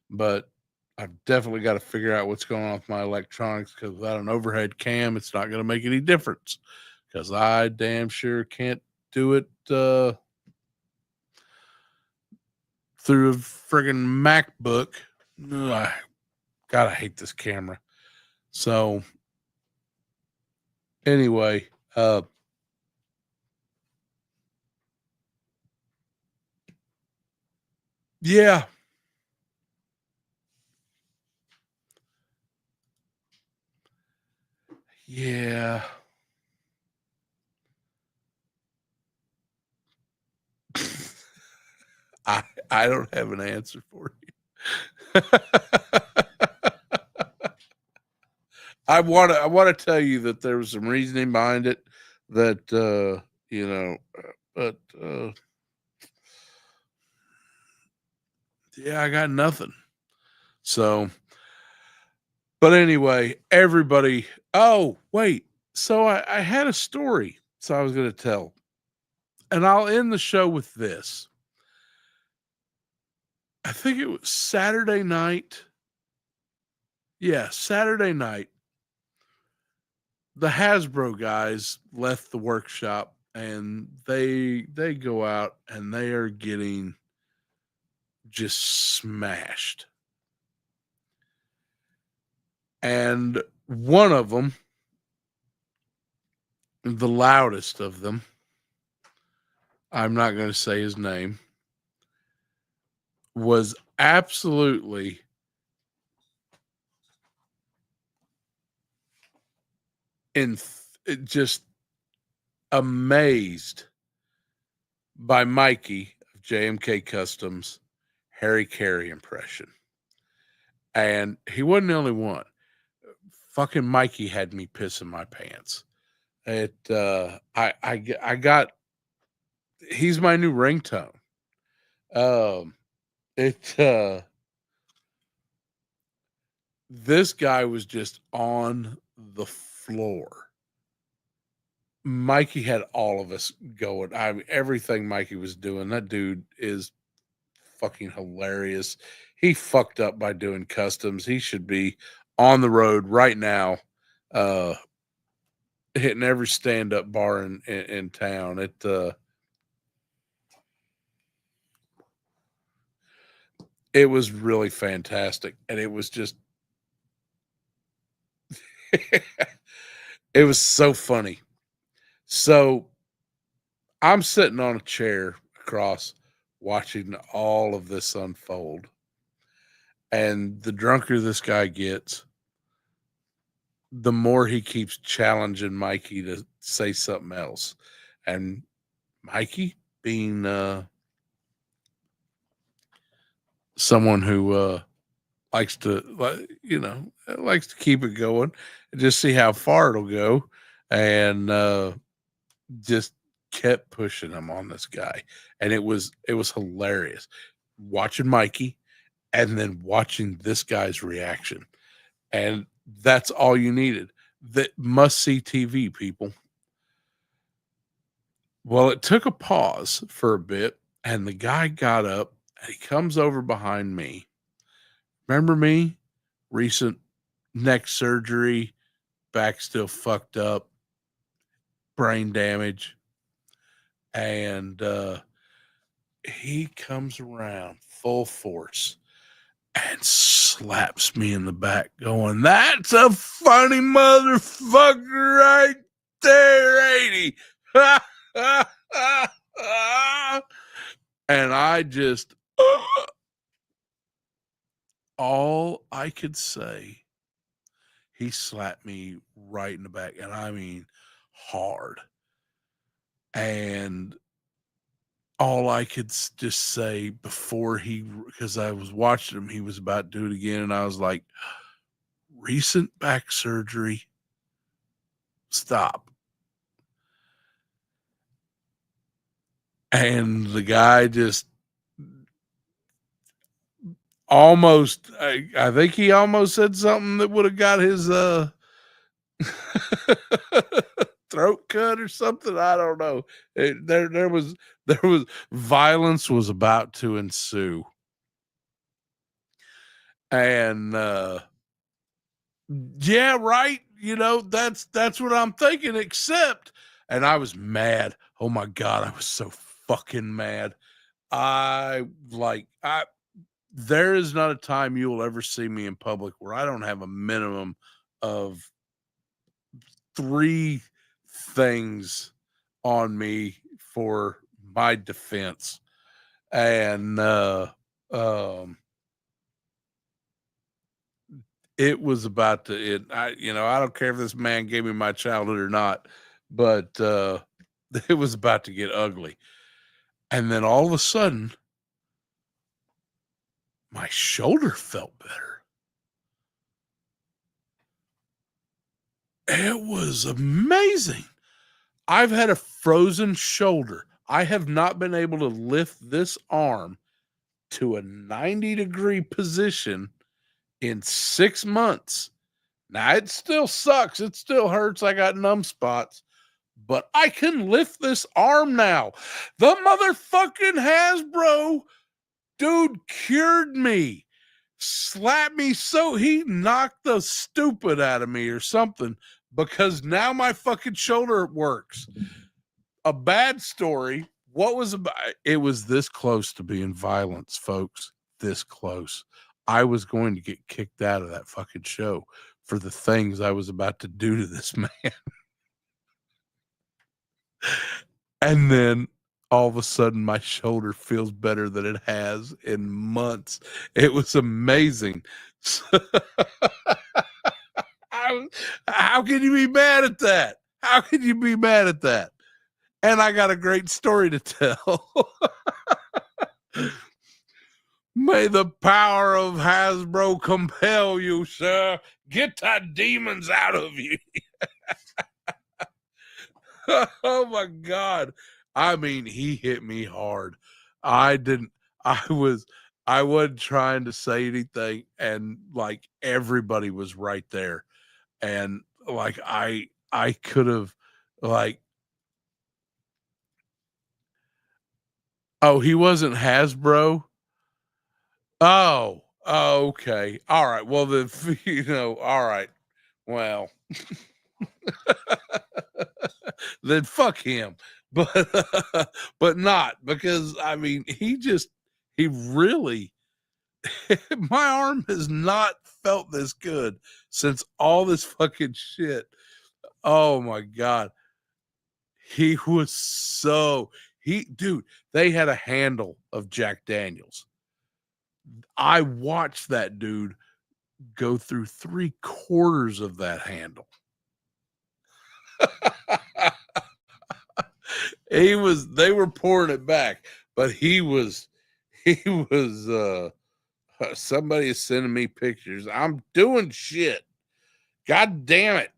but I've definitely got to figure out what's going on with my electronics, because without an overhead cam, it's not going to make any difference, because I damn sure can't do it through a friggin' MacBook. Ugh, God, I hate this camera. So anyway, yeah. Yeah. I don't have an answer for you. I want to tell you that there was some reasoning behind it, that but yeah, I got nothing. So, but anyway, everybody. Oh, wait. So I had a story. So I was going to tell, and I'll end the show with this. I think it was Saturday night. Yeah, Saturday night. The Hasbro guys left the workshop, and they go out and they are getting just smashed. And one of them, the loudest of them, I'm not going to say his name, was absolutely just amazed by Mikey of JMK Customs Harry Carey impression. And he wasn't the only one. Fucking Mikey had me pissing my pants. I got, he's my new ringtone. Um it This guy was just on the floor. Mikey had all of us going. I mean, everything Mikey was doing, that dude is fucking hilarious. He fucked up by doing customs. He should be on the road right now, uh, hitting every stand-up bar in town. It was really fantastic, and it was just it was so funny. So I'm sitting on a chair across watching all of this unfold. And the drunker this guy gets, the more he keeps challenging Mikey to say something else. And Mikey, being someone who likes to, likes to keep it going and just see how far it'll go, and just kept pushing him on this guy. And it was hilarious watching Mikey and then watching this guy's reaction. And that's all you needed. That must see TV, people. Well, it took a pause for a bit, and the guy got up and he comes over behind me. Remember me? Recent neck surgery, back still fucked up, brain damage. And he comes around full force and slaps me in the back, going, "That's a funny motherfucker right there, 80." And I just, all I could say, he slapped me right in the back, and I mean hard. And all I could just say before because I was watching him, he was about to do it again, and I was like, recent back surgery, stop. And the guy just almost, I think he almost said something that would have got his throat cut or something. I don't know. There was violence was about to ensue. And yeah, right. That's what I'm thinking, except, and I was mad. Oh my God, I was so fucking mad. There is not a time you will ever see me in public where I don't have a minimum of 3 things on me for my defense. And it was about to I don't care if this man gave me my childhood or not, but it was about to get ugly. And then all of a sudden my shoulder felt better. It was amazing. I've had a frozen shoulder. I have not been able to lift this arm to a 90-degree position in 6 months. Now, it still sucks. It still hurts. I got numb spots, but I can lift this arm now. The motherfucking Hasbro dude cured me. Slapped me so he knocked the stupid out of me or something, because now my fucking shoulder works. A bad story. What was about? It was this close to being violence, folks. This close. I was going to get kicked out of that fucking show for the things I was about to do to this man. And then all of a sudden my shoulder feels better than it has in months. It was amazing. How can you be mad at that? How can you be mad at that? And I got a great story to tell. May the power of Hasbro compel you, sir. Get the demons out of you. Oh my God. I mean, he hit me hard. I wasn't trying to say anything, and like everybody was right there. And like I could have, like, oh, he wasn't Hasbro. Oh, okay. All right. Well, then, all right. Well, then fuck him. But but not, because I mean, he really my arm has not felt this good since all this fucking shit. Oh my God. He was dude, they had a handle of Jack Daniels. I watched that dude go through 3/4 of that handle. They were pouring it back, but he was somebody is sending me pictures. I'm doing shit. God damn it.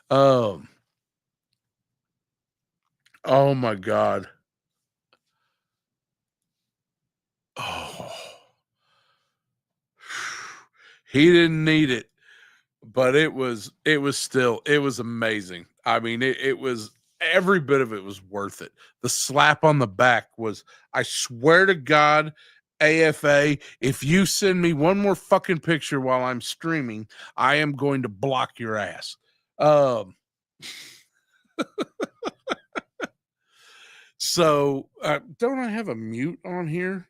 Um, oh my God. Oh, he didn't need it, but it was amazing. I mean, it was every bit of it was worth it. The slap on the back was, I swear to God, AFA, if you send me one more fucking picture while I'm streaming, I am going to block your ass. So don't I have a mute on here?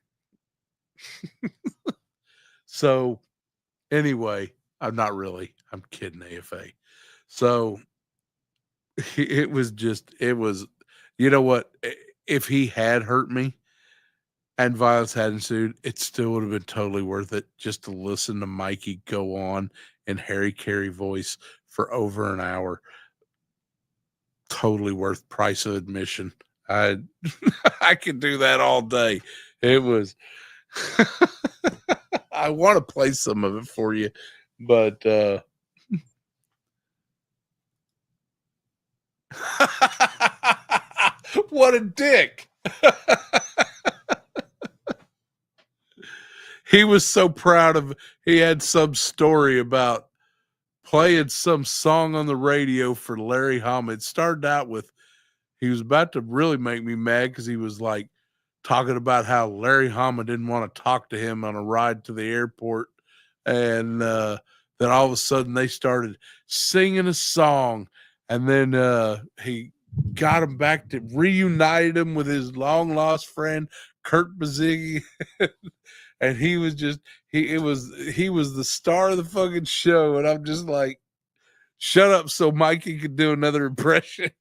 So anyway, I'm not really. I'm kidding, AFA. So it was, you know what? If he had hurt me and violence had ensued, it still would have been totally worth it just to listen to Mikey go on in Harry Carey voice for over an hour. Totally worth price of admission. I I could do that all day. It was I want to play some of it for you, but what a dick. He was so proud of, he had some story about playing some song on the radio for Larry Hama. It started out with, he was about to really make me mad because he was like talking about how Larry Hama didn't want to talk to him on a ride to the airport. And then all of a sudden they started singing a song. And then he got him back to reunited him with his long lost friend, Kurt Baziggy. And he was just, he was the star of the fucking show. And I'm just like, shut up so Mikey could do another impression.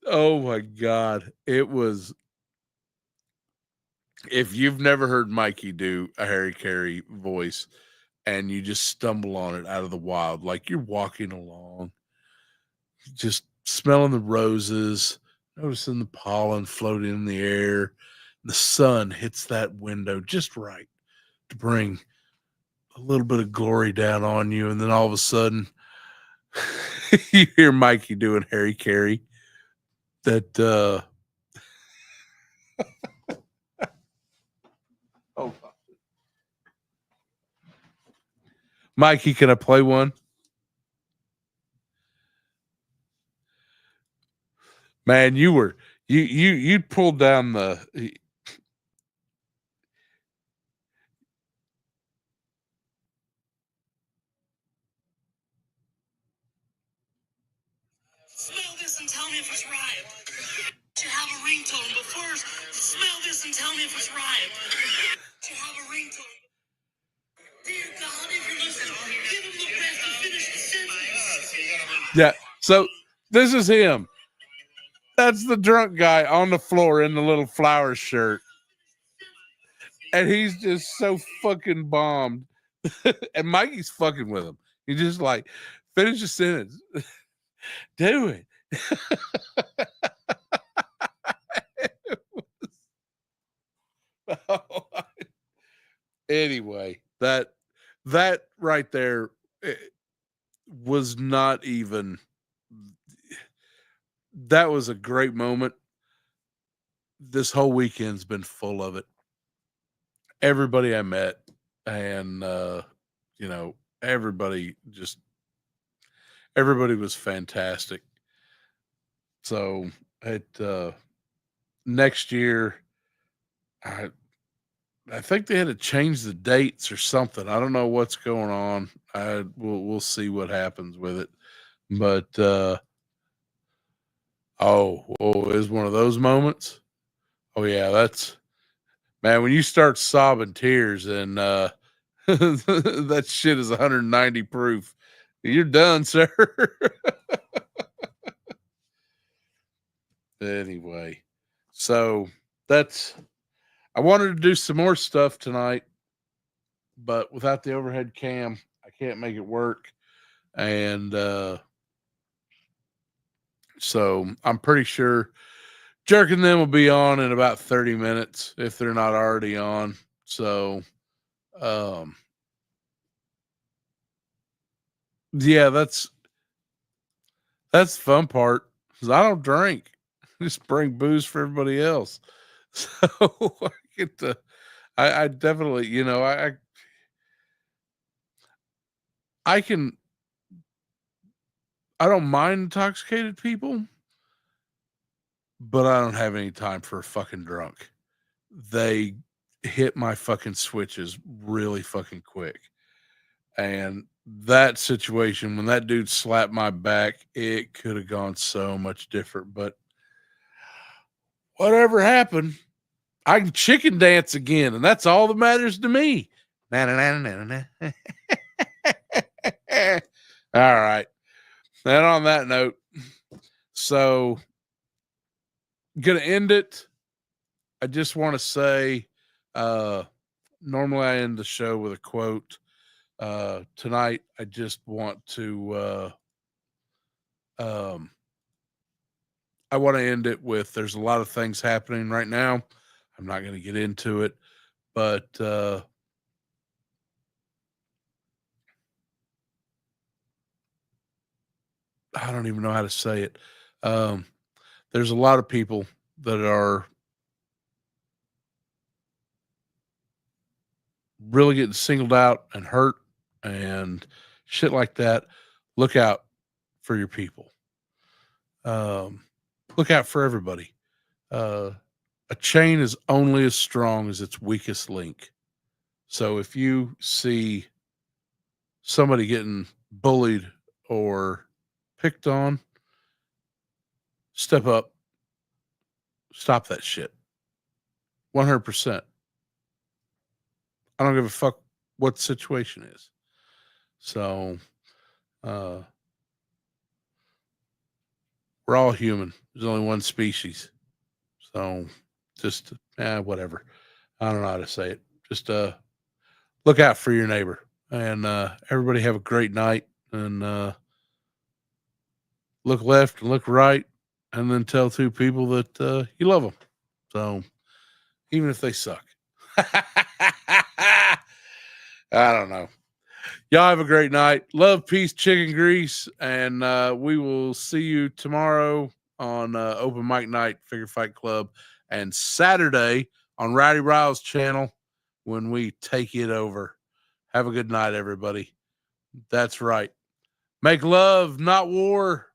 Oh my God. It was, if you've never heard Mikey do a Harry Carey voice and you just stumble on it out of the wild, like you're walking along, just smelling the roses, noticing the pollen floating in the air, the sun hits that window just right to bring a little bit of glory down on you. And then all of a sudden, you hear Mikey doing Harry Carey. That oh, Mikey, can I play one? Man, you'd pulled down the. Smell this and tell me if it's right. To have a ringtone, but first, smell this and tell me if it's right. To have a ringtone. Dear God, if you're listening, give him the breath to finish the sentence. Yeah, so this is him. That's the drunk guy on the floor in the little flower shirt. And he's just so fucking bombed. And Mikey's fucking with him. He's just like, finish the sentence. Do it. Anyway, that right there was not even, that was a great moment. This whole weekend's been full of it. Everybody I met, and you know, everybody was fantastic. So it next year, I think they had to change the dates or something. I don't know what's going on. We'll see what happens with it. But oh, it was one of those moments. Oh yeah, Man, when you start sobbing tears and that shit is 190 proof, you're done, sir. Anyway, so I wanted to do some more stuff tonight, but without the overhead cam, I can't make it work. And so I'm pretty sure Jerking Them will be on in about 30 minutes if they're not already on. So, yeah, that's the fun part because I don't drink. I just bring booze for everybody else. So I get to, I definitely, I can, I don't mind intoxicated people, but I don't have any time for a fucking drunk. They hit my fucking switches really fucking quick. And that situation, when that dude slapped my back, it could have gone so much different. But whatever happened, I can chicken dance again, and that's all that matters to me. All right. And on that note, so gonna end it. I just want to say, normally I end the show with a quote. Tonight, I just want to, I want to end it with there's a lot of things happening right now. I'm not going to get into it, but I don't even know how to say it. There's a lot of people that are really getting singled out and hurt and shit like that. Look out for your people. Look out for everybody. A chain is only as strong as its weakest link. So if you see somebody getting bullied or picked on, step up, stop that shit. 100%. I don't give a fuck what the situation is. So, we're all human. There's only one species. So, just, whatever. I don't know how to say it. Just, look out for your neighbor. And, everybody have a great night. And, look left and look right. And then tell two people that, you love them. So, even if they suck. I don't know. Y'all have a great night. Love, peace, chicken grease, and we will see you tomorrow on Open Mic Night, Figure Fight Club, and Saturday on Rowdy Riles' channel when we take it over. Have a good night, everybody. That's right. Make love, not war.